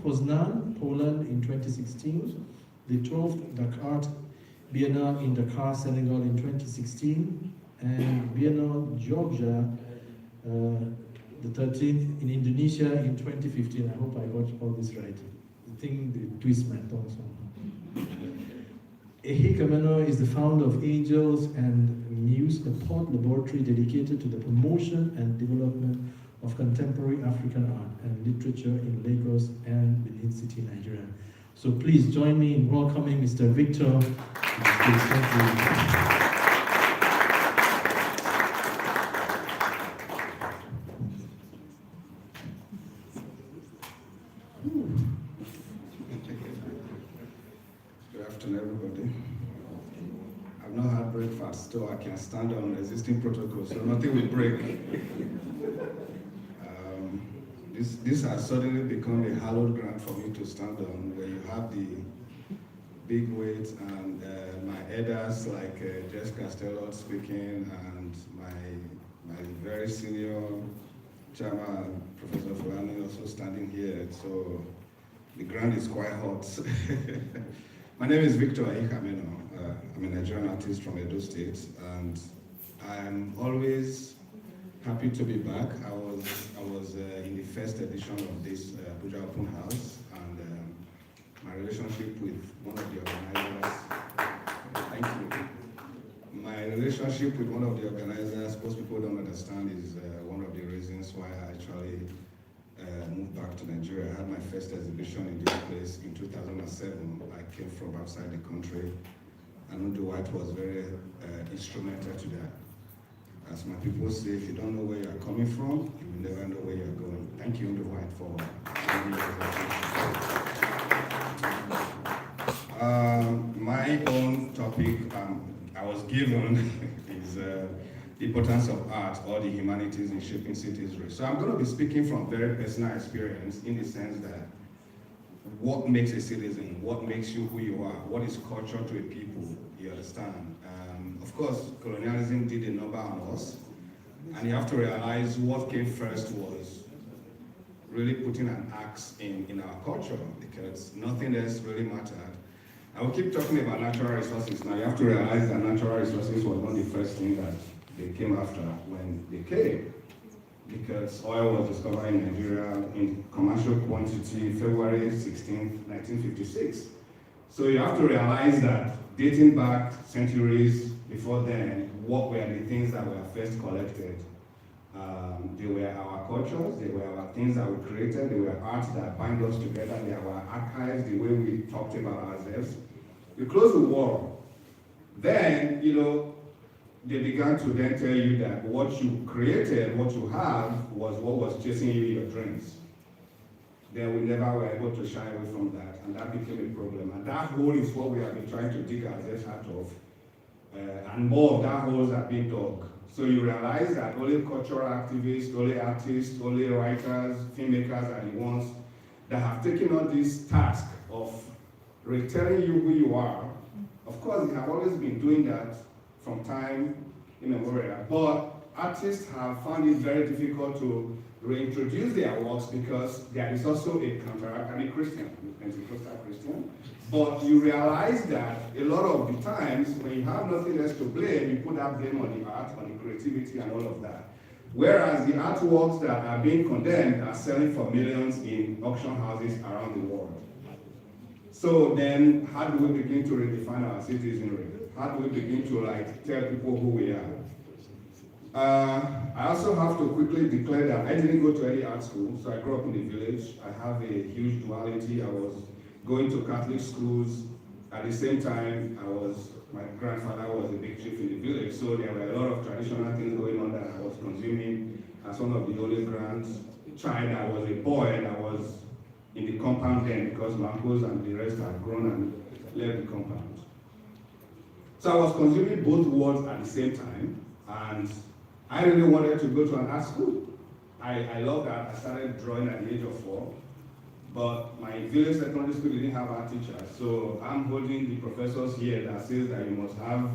Poland in 2016, the 12th Dakar Biennale in Dakar, Senegal in 2016, and Biennale Georgia, the 13th in Indonesia in 2015. I hope I got all this right. I think the twist my tongue somehow. Ehikameno is the founder of Angels and Muse, a pod laboratory dedicated to the promotion and development of contemporary African art and literature in Lagos and Benin City, Nigeria. So please join me in welcoming Mr. Victor. Thank you. Good afternoon, everybody. I've not had breakfast, so I can stand on existing protocols, so nothing will break. This has suddenly become a hallowed ground for me to stand on, where you have the big weights and my elders like Jessica Castello speaking, and my very senior chairman, Professor Fulani, also standing here. So the ground is quite hot. My name is Victor Ehikameno. I'm a Nigerian artist from Edo State, and I'm always happy to be back. I was in the first edition of this Abuja Open House, and my relationship with one of the organizers, I Thank you. My relationship with one of the organizers, most people don't understand, is one of the reasons why I actually moved back to Nigeria. I had my first exhibition in this place in 2007. I came from outside the country, and Undo White was very instrumental to that. As my people say, if you don't know where you're coming from, you will never know where you're going. Thank you, Undo White, for giving me my own topic I was given is the importance of art or the humanities in shaping cities. So I'm going to be speaking from very personal experience in the sense that what makes a citizen, what makes you who you are, what is culture to a people, you understand? Of course, colonialism did a number on us, and you have to realize what came first was really putting an axe in our culture, because nothing else really mattered. I will keep talking about natural resources. Now you have to realize that natural resources was not the first thing that they came after when they came, because oil was discovered in Nigeria in commercial quantity February 16, 1956. So you have to realize that dating back centuries before then, what were the things that were first collected? They were our cultures, they were our things that we created, they were arts that bind us together, they were our archives, the way we talked about ourselves. You close the war, then, they began to then tell you that what you created, what you have, was what was chasing you in your dreams. Then we never were able to shy away from that, and that became a problem. And that hole is what we have been trying to dig ourselves out of. And more of that holes are being dug. So you realize that only cultural activists, only artists, only writers, filmmakers are the ones that have taken on this task of retelling you who you are. Of course, they have always been doing that from time immemorial, but artists have found it very difficult to reintroduce their works because there is also a counter-academic Christian, Pentecostal Christian. But you realize that a lot of the times, when you have nothing else to blame, you put that blame on the art, on the creativity, and all of that. Whereas the artworks that are being condemned are selling for millions in auction houses around the world. So then, how do we begin to redefine our citizenry? How do we begin to tell people who we are? I also have to quickly declare that I didn't go to any art school, so I grew up in the village. I have a huge duality. I was going to Catholic schools. At the same time, my grandfather was a big chief in the village, so there were a lot of traditional things going on that I was consuming as one of the only grandchild. I was a boy that was in the compound then because my uncles and the rest had grown and left the compound. So I was consuming both worlds at the same time, and I really wanted to go to an art school. I loved art. I started drawing at the age of 4, but my village secondary school didn't have art teachers, so I'm holding the professors here that says that you must have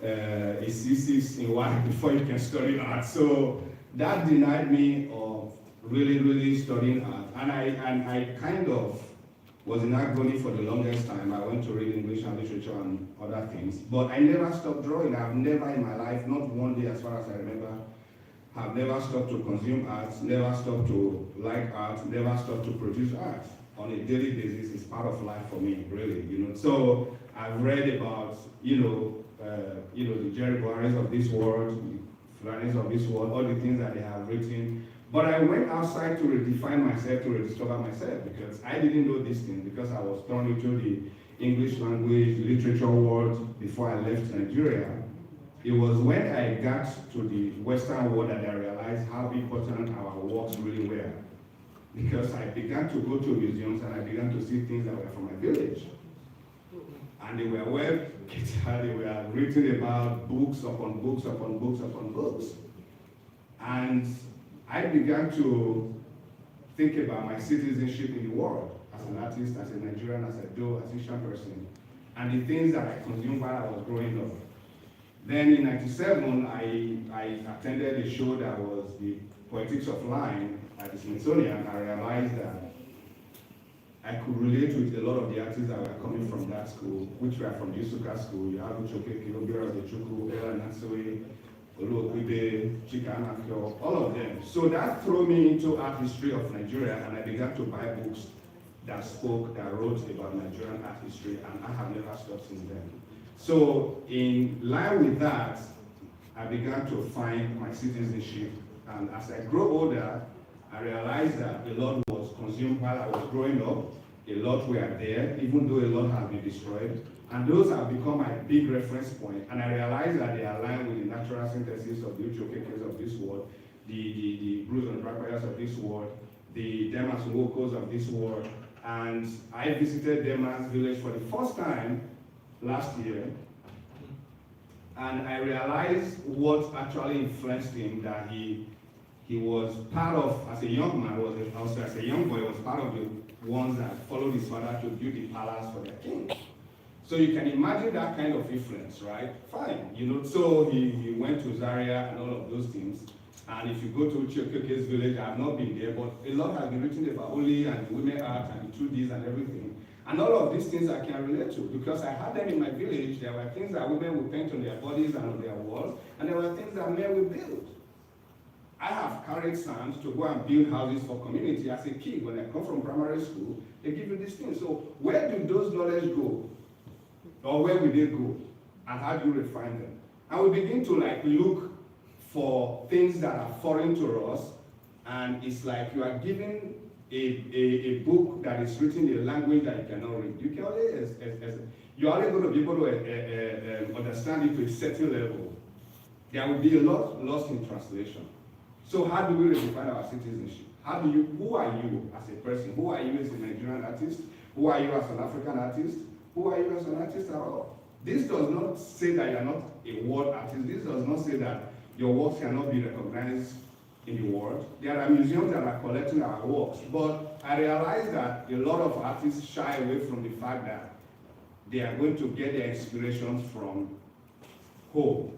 a C6 in one before you can study art. So that denied me of really studying art, and I kind of was in agony for the longest time. I went to read English and literature and other things, but I never stopped drawing. I've never in my life, not one day as far as I remember, have never stopped to consume art, never stopped to like art, never stopped to produce art. On a daily basis, it's part of life for me, really, So I've read about, the Jerry Buaris of this world, the Fulanis of this world, all the things that they have written. But I went outside to redefine myself, to rediscover myself, because I didn't know these things, because I was thrown into the English language, literature world before I left Nigeria. It was when I got to the Western world that I realized how important our works really were. Because I began to go to museums and I began to see things that were from my village. And they were well catered, they were written about books upon books upon books upon books. And I began to think about my citizenship in the world as an artist, as a Nigerian, as a Asian person, and the things that I consumed while I was growing up. Then in '97, I attended a show that was the Poetics of Line at the Smithsonian. I realized that I could relate with a lot of the artists that were coming from that school, which were from the Isuka school. You have Uchoke, Kilobira, Chuku, Ella Natsui, Chika, all of them. So that threw me into art history of Nigeria, and I began to buy books that wrote about Nigerian art history, and I have never stopped since then. So in line with that, I began to find my citizenship. And as I grow older, I realized that a lot was consumed while I was growing up. A lot were there, even though a lot has been destroyed. And those have become my big reference point. And I realized that they align with the natural synthesis of the Uchokekes of this world, the Bruce and Dragbayas of this world, the Demas Wokos of this world. And I visited Demas village for the first time last year. And I realized what actually influenced him, that he was part of, as a young man, also as a young boy, was part of the ones that followed his father to build the palace for their king. So you can imagine that kind of influence, right? Fine, you know, so he went to Zaria and all of those things. And if you go to Uchiokeke's village, I have not been there, but a lot has been written about Oli and the women art and the 2Ds and everything. And all of these things I can relate to, because I had them in my village. There were things that women would paint on their bodies and on their walls, and there were things that men would build. I have carried sand to go and build houses for community as a kid. When I come from primary school, they give you these things. So where do those knowledge go? Or where will they go? And how do you refine them? And we begin to look for things that are foreign to us, and it's like you are given a book that is written in a language that you cannot read. You can only, you're only going to be able to understand it to a certain level. There will be a lot lost in translation. So how do we redefine our citizenship? Who are you as a person? Who are you as a Nigerian artist? Who are you as an African artist? Who are you as an artist at all? This does not say that you are not a world artist. This does not say that your works cannot be recognized in the world. There are museums that are collecting our works, but I realize that a lot of artists shy away from the fact that they are going to get their inspirations from home.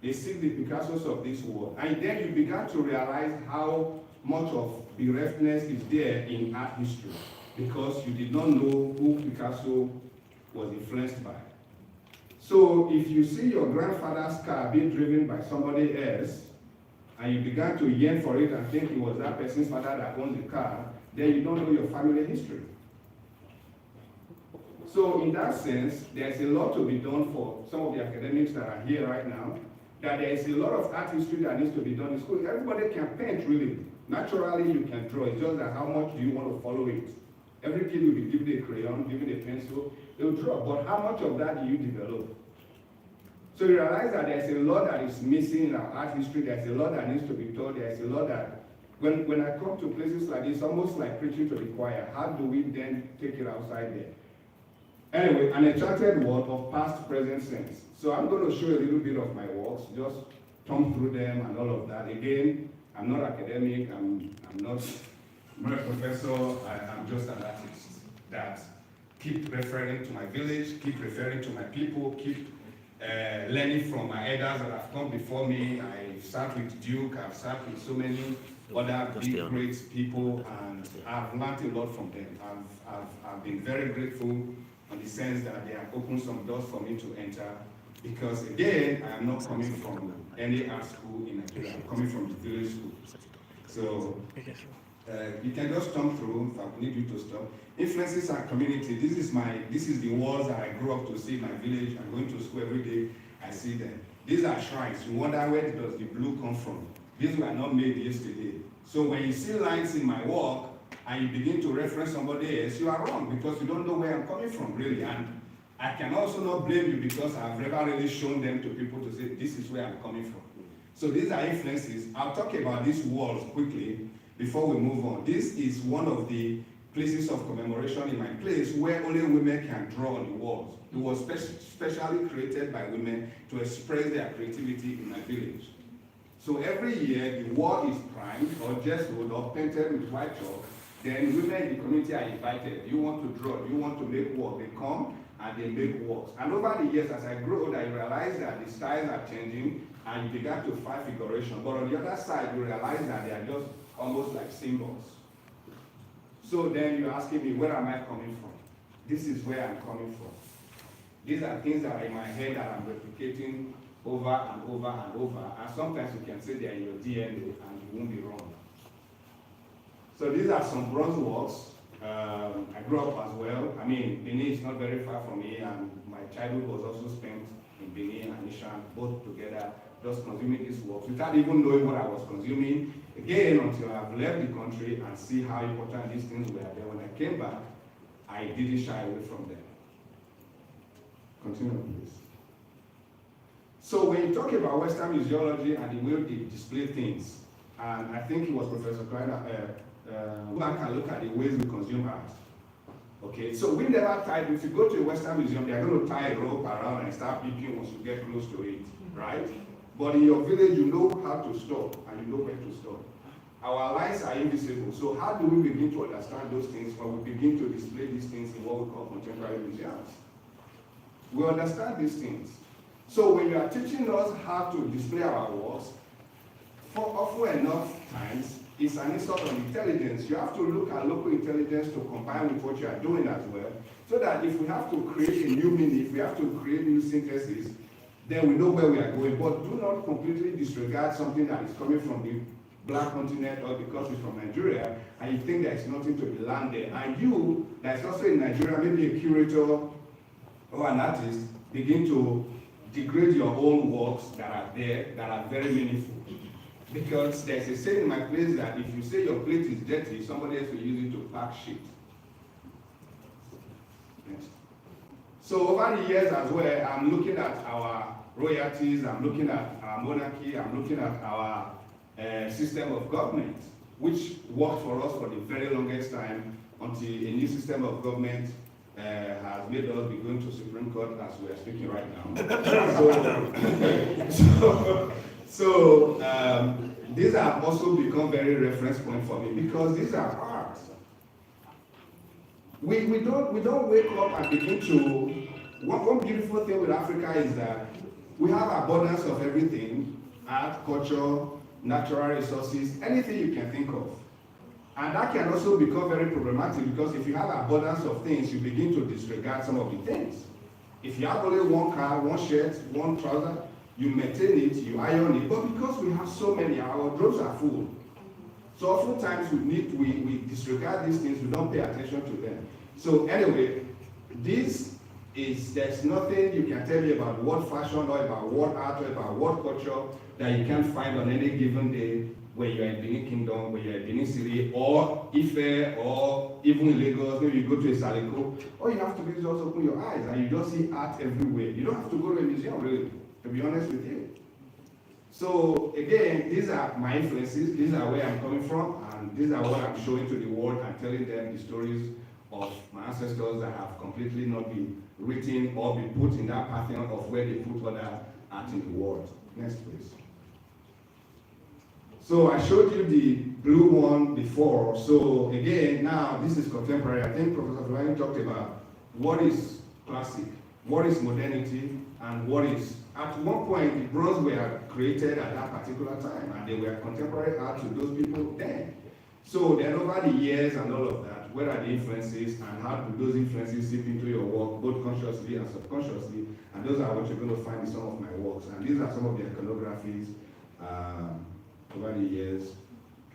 They seek the Picassos of this world. And then you began to realize how much of bereftness is there in art history, because you did not know who Picasso was influenced by. So if you see your grandfather's car being driven by somebody else, and you began to yearn for it and think it was that person's father that owned the car, then you don't know your family history. So in that sense, there's a lot to be done for some of the academics that are here right now, that there is a lot of art history that needs to be done in school. Everybody can paint, really. Naturally, you can draw. It's just that how much do you want to follow it? Every kid will be given a crayon, given a pencil, they'll draw. But how much of that do you develop? So you realize that there's a lot that is missing in our art history. There's a lot that needs to be taught. There's a lot that, when I come to places like this, almost like preaching to the choir, how do we then take it outside there? Anyway, an enchanted world of past, present, sense. So I'm going to show you a little bit of my works, just thumb through them and all of that. Again, I'm not academic, I'm not a professor, I'm just an artist that keep referring to my village, keep referring to my people, keep learning from my elders that have come before me. I've sat with Duke, I've sat with so many other big, great people, and I've learned a lot from them. I've been very grateful in the sense that they have opened some doors for me to enter, because again, I am not coming from any art school in Nigeria, I'm coming from the village school. So you can just thumb through, if I need you to stop. Influences our community. This is the walls that I grew up to see in my village. I'm going to school every day, I see them. These are shrines. You wonder, where does the blue come from? These were not made yesterday. So when you see lines in my work and you begin to reference somebody else, you are wrong, because you don't know where I'm coming from, really. And I can also not blame you, because I've never really shown them to people to say, this is where I'm coming from. So these are influences. I'll talk about these walls quickly before we move on. This is one of the places of commemoration in my place where only women can draw on the walls. It was specially created by women to express their creativity in my village. So every year, the wall is primed or gessoed or painted with white chalk. Then women in the community are invited. You want to draw, you want to make work. They come and they make works. And over the years, as I grew older, I realized that the styles are changing, and you began to find figuration. But on the other side, you realize that they are just almost like symbols. So then you're asking me, where am I coming from? This is where I'm coming from. These are things that are in my head that I'm replicating over and over and over. And sometimes you can say they're in your DNA and you won't be wrong. So these are some bronze works. I grew up as well. I mean, Benin is not very far from me, and my childhood was also spent in Benin and Ishan, both together, just consuming these works without even knowing what I was consuming. Again, until I've left the country and see how important these things were there. When I came back, I didn't shy away from them. Continue, please. So when you talk about Western museology and the way they display things, and I think it was Professor Kleiner, go back and look at the ways we consume art. Okay, so we never tied, if you go to a Western museum, they're going to tie a rope around and start beeping once you get close to it, right? But in your village, you know how to stop and you know where to stop. Our lives are invisible, so how do we begin to understand those things when we begin to display these things in what we call contemporary museums? We understand these things. So when you are teaching us how to display our works, for often enough times, it's an insult on intelligence. You have to look at local intelligence to combine with what you are doing as well, so that if we have to create a new meaning, if we have to create new synthesis, then we know where we are going. But do not completely disregard something that is coming from the black continent or because it's from Nigeria, and you think there's nothing to be learned there. And you, that's also in Nigeria, maybe a curator or an artist, begin to degrade your own works that are there, that are very meaningful. Because there's a saying in my place that if you say your plate is dirty, somebody else will use it to pack shit. Next. So over the years as well, I'm looking at our royalties, I'm looking at our monarchy, I'm looking at our system of government, which worked for us for the very longest time until a new system of government has made us be going to Supreme Court as we are speaking right now. So these have also become very reference point for me because these are arts. We don't wake up and begin to. One beautiful thing with Africa is that we have abundance of everything: art, culture, natural resources, anything you can think of. And that can also become very problematic because if you have abundance of things, you begin to disregard some of the things. If you have only one car, one shirt, one trouser, you maintain it, you iron it, but because we have so many, our wardrobes are full. So oftentimes we disregard these things, we don't pay attention to them. So anyway, there's nothing you can tell me about what fashion or about what art or about what culture that you can't find on any given day when you're in Benin Kingdom, when you're in Benin City, or Ife, or even in Lagos, maybe you go to a Saliko. All you have to do is just open your eyes and you just see art everywhere. You don't have to go to a museum, really, to be honest with you. So again, these are my influences, these are where I'm coming from, and these are what I'm showing to the world and telling them the stories of my ancestors that have completely not been written or been put in that pattern of where they put other art in the world. Next, please. So I showed you the blue one before. So again, now this is contemporary. I think Professor Fulani talked about what is classic, what is modernity, and what is, at one point, the bronze were created at that particular time, and they were contemporary art to those people then. So then over the years and all of that, where are the influences and how do those influences seep into your work, both consciously and subconsciously, and those are what you're going to find in some of my works. And these are some of the iconographies over the years,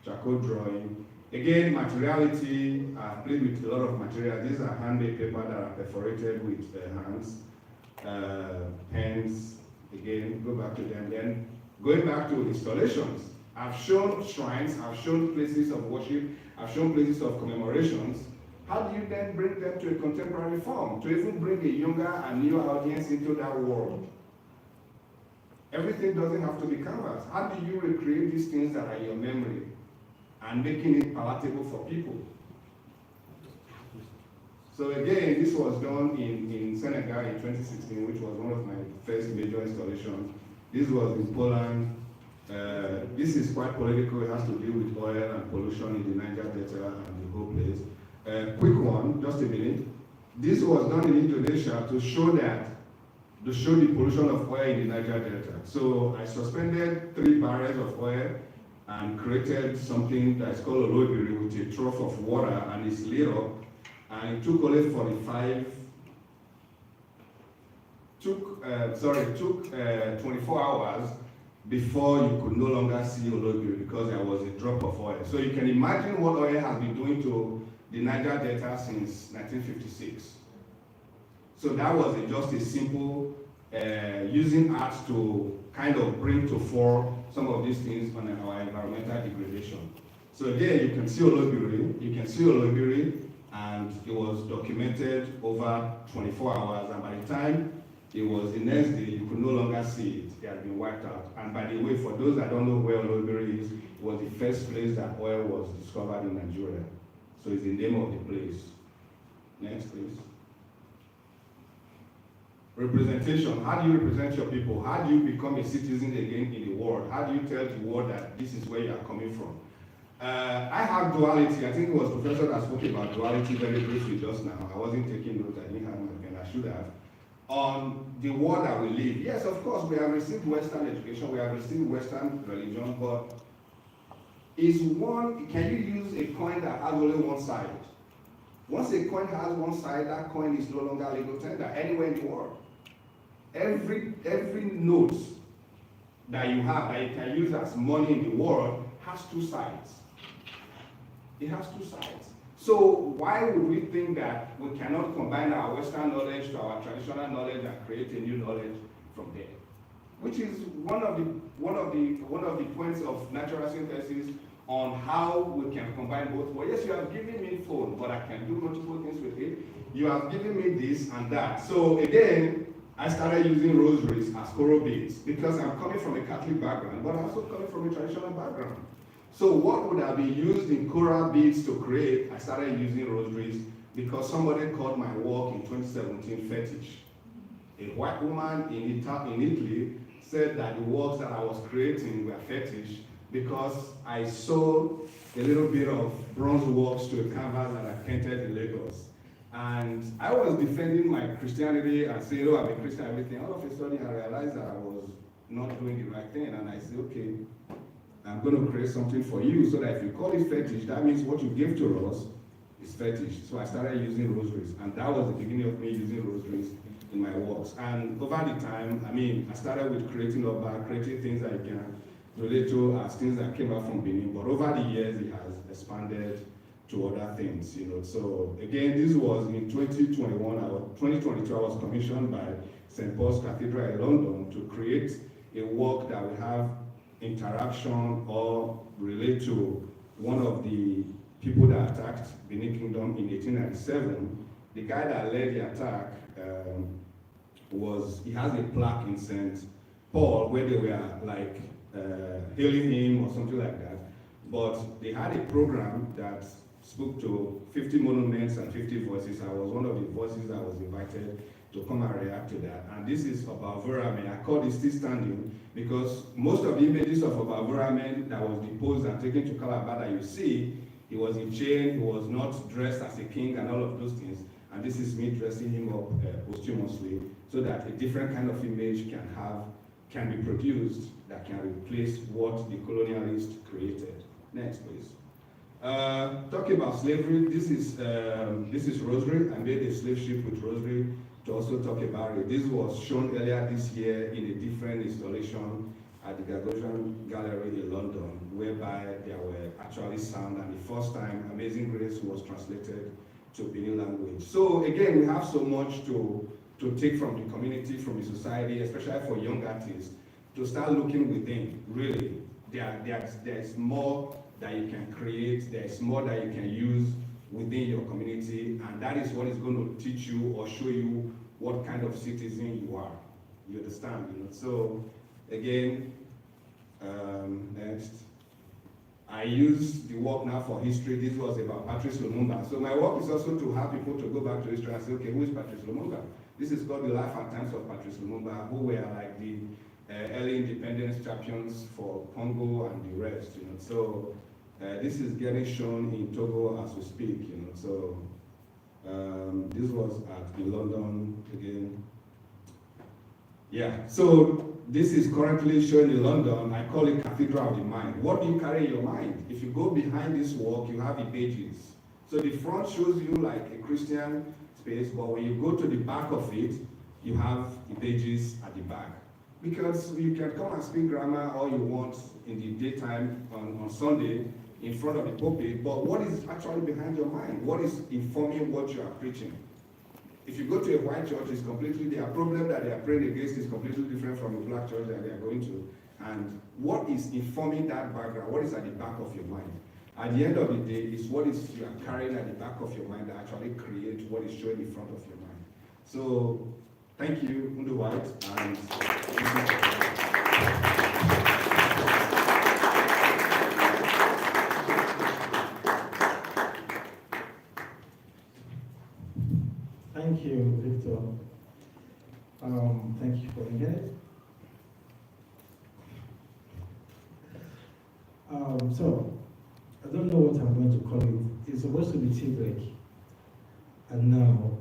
charcoal drawing. Again, materiality, I've played with a lot of material. These are handmade paper that are perforated with hands, pens, again, go back to them. Then going back to installations, I've shown shrines, I've shown places of worship, I've shown places of commemorations. How do you then bring them to a contemporary form, to even bring a younger and newer audience into that world? Everything doesn't have to be canvas. How do you recreate these things that are in your memory and making it palatable for people? So again, this was done in Senegal in 2016, which was one of my first major installations. This was in Poland. This is quite political. It has to do with oil and pollution in the Niger Delta and the whole place. Quick one, just a minute. This was done in Indonesia to show the pollution of oil in the Niger Delta. So I suspended 3 barrels of oil and created something that is called a olobiri with a trough of water, and it's lit up. And it took only 24 hours before you could no longer see olobiri because there was a drop of oil. So you can imagine what oil has been doing to the Niger Delta since 1956. So that was just a simple using art to kind of bring to fore some of these things on our environmental degradation. So there you can see Olobiri, and it was documented over 24 hours, and by the time it was the next day, you could no longer see it. It had been wiped out. And by the way, for those that don't know where Olobiri is, it was the first place that oil was discovered in Nigeria. So it's the name of the place. Next, please. Representation. How do you represent your people? How do you become a citizen again in the world? How do you tell the world that this is where you are coming from? I have duality. I think it was Professor that spoke about duality very briefly just now. I wasn't taking notes. I didn't have my pen. I should have. On the world that we live. Yes, of course, we have received Western education. We have received Western religion. But can you use a coin that has only one side? Once a coin has one side, that coin is no longer legal tender anywhere in the world. Every note that you have that you can use as money in the world has two sides. It has two sides. So why would we think that we cannot combine our Western knowledge to our traditional knowledge and create a new knowledge from there? Which is one of the points of natural synthesis on how we can combine both. Well, yes, you have given me phone, but I can do multiple things with it. You have given me this and that. So again, I started using rosaries as coral beads because I'm coming from a Catholic background, but I'm also coming from a traditional background. So what would have been used in coral beads to create, I started using rosaries because somebody called my work in 2017 fetish. A white woman in Italy said that the works that I was creating were fetish because I sold a little bit of bronze works to a canvas that I painted in Lagos. And I was defending my Christianity and saying, oh, I'm a Christian, everything. All of a sudden, I realized that I was not doing the right thing. And I said, okay, I'm going to create something for you so that if you call it fetish, that means what you give to us is fetish. So I started using rosaries. And that was the beginning of me using rosaries in my works. And over the time, I started with creating things that you can relate to as things that came out from Benin. But over the years, it has expanded to other things, So again, this was in 2021 or 2022. I was commissioned by St. Paul's Cathedral in London to create a work that will have interaction or relate to one of the people that attacked Benin Kingdom in 1897. The guy that led the attack he has a plaque in St. Paul where they were like hailing him or something like that. But they had a program that spoke to 50 monuments and 50 voices. I was one of the voices that was invited to come and react to that. And this is about Vorame. I call this still standing because most of the images of Vorame that was deposed and taken to Calabar that you see, he was in chain, he was not dressed as a king and all of those things. And this is me dressing him up posthumously so that a different kind of image can be produced that can replace what the colonialists created. Next, please. Talking about slavery, this is rosary. I made a slave ship with rosary to also talk about it. This was shown earlier this year in a different installation at the Gagosian Gallery in London, whereby there were actually sound, and the first time Amazing Grace was translated to Benin language. So again, we have so much to take from the community, from the society, especially for young artists, to start looking within. Really, there's more that you can create, there's more that you can use within your community, and that is what is going to teach you or show you what kind of citizen you are. You understand? So again, next. I use the work now for history. This was about Patrice Lumumba. So my work is also to have people to go back to history and say, okay, who is Patrice Lumumba? This is called the life and times of Patrice Lumumba, who were like the early independence champions for Congo and the rest. So this is getting shown in Togo as we speak. So this was in London again. Yeah. So this is currently shown in London. I call it Cathedral of the Mind. What do you carry in your mind? If you go behind this work, you have the pages. So the front shows you like a Christian space, but when you go to the back of it, you have the pages at the back. Because you can come and speak grammar all you want in the daytime on Sunday in front of the pulpit, but what is actually behind your mind? What is informing what you are preaching? If you go to a white church, it's completely, their problem that they are praying against is completely different from the black church that they are going to. And what is informing that background, what is at the back of your mind? At the end of the day, it's what is you are carrying at the back of your mind that actually creates what is showing in front of your mind. So, thank you, Undu White, and thank you, Victor. Thank you for the minute. So, I don't know what I'm going to call it. It's supposed to be tea break. And now,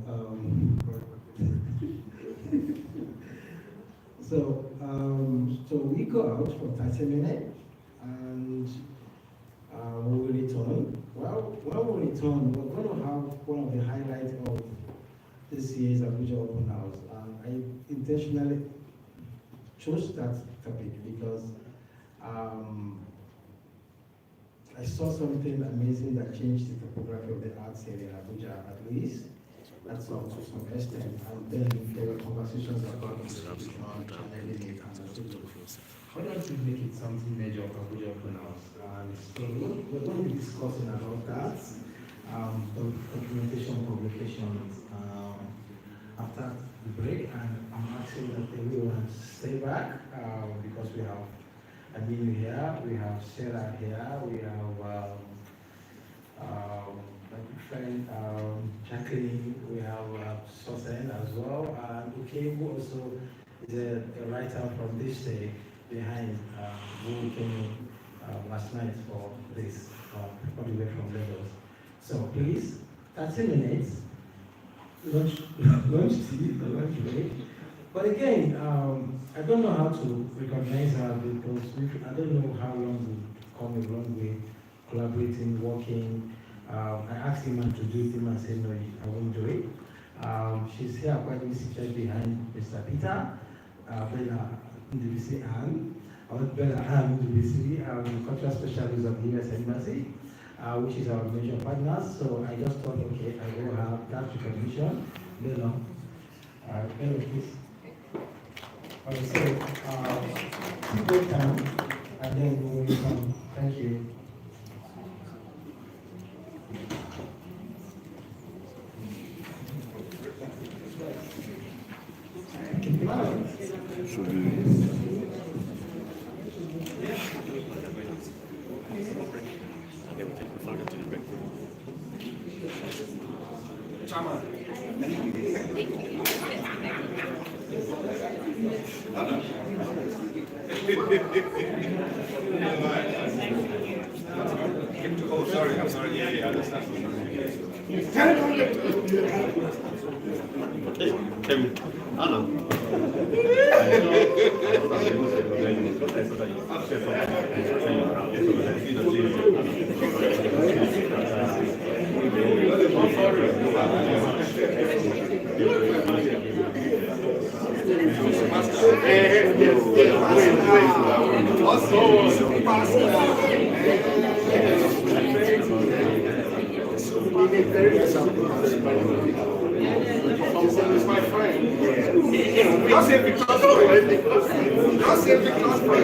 so we go out for 30 minutes and we will return. Well, when we return, we're going to have one of the highlights of this year's Abuja Open House. I intentionally chose that topic because I saw something amazing that changed the topography of the arts area in Abuja, at least to some extent. And then there were conversations about channeling it and how don't we make it something major of Abuja Open House? And so we're going to be discussing about that, documentation, publications, after the break. And I'm asking that everyone stay back because we have Aminu here, we have Sarah here, we have my good friend Jacqueline, we have Sosen as well, and Uke, who also is a writer from this day behind who came last night for this, all the way from Lagos. So please, 30 minutes, lunch tea, the lunch break. But again, I don't know how to recognize her because I don't know how long we've come a long way, collaborating, working. I asked him to do it, and said, no, I won't do it. She's here quietly seated behind Mr. Peter, Bella Ndubisi Ann, Bella Ann Ndubisi, cultural specialist of the US Embassy, which is our major partner. So I just thought, okay, I will have that recognition. Bella, Bella, please. Okay, so, keep going down, and then we will come. Thank you. Oh, sorry, I'm sorry. Yeah, I understand. Kevin, Anna. It's my friend. Don't say because for it. Don't say because for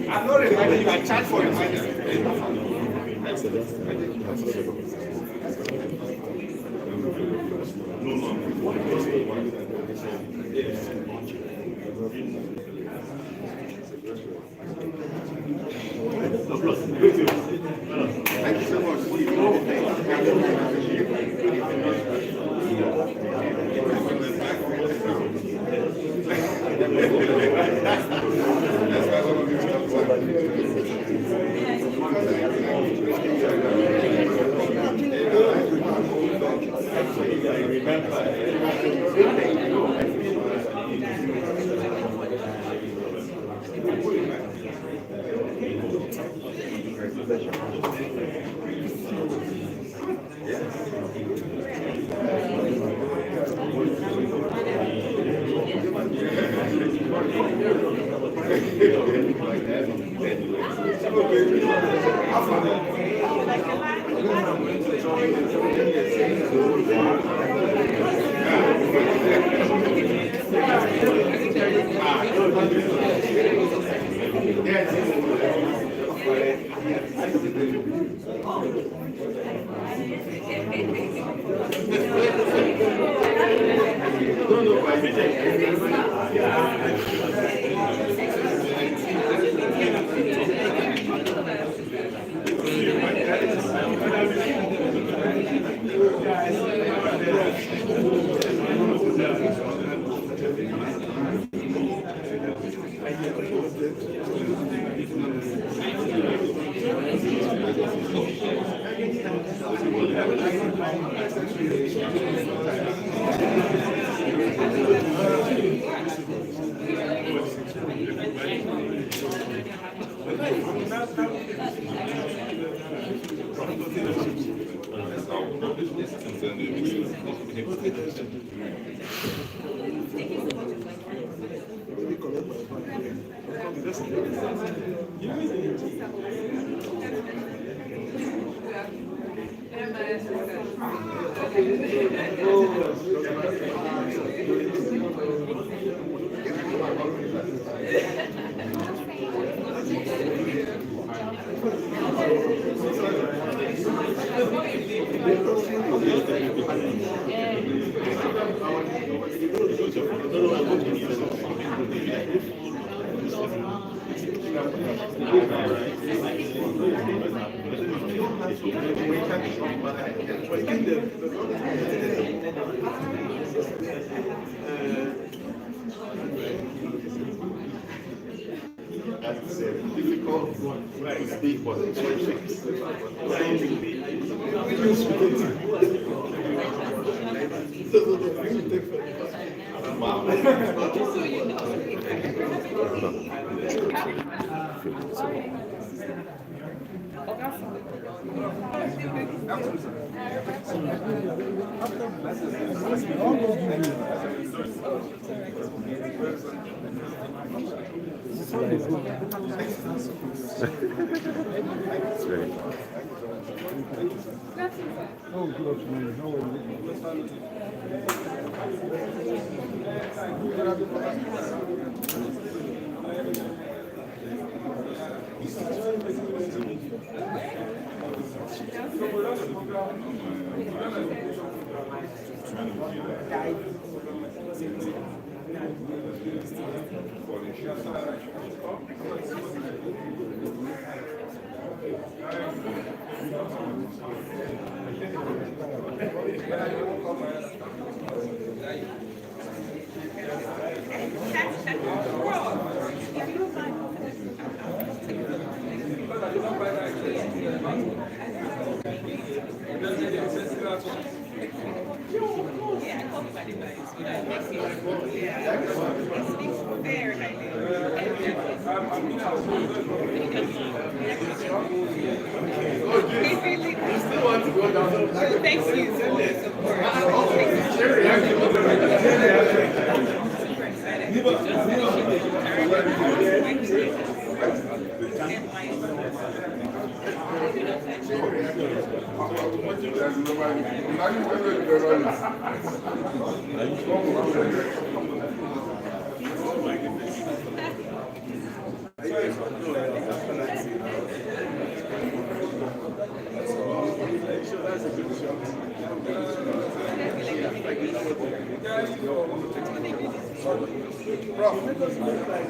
I'm not reminding you, I charge for reminding. Thank you so much. That's difficult to speak, but wow. Oh, good afternoon. How are Thank you so much.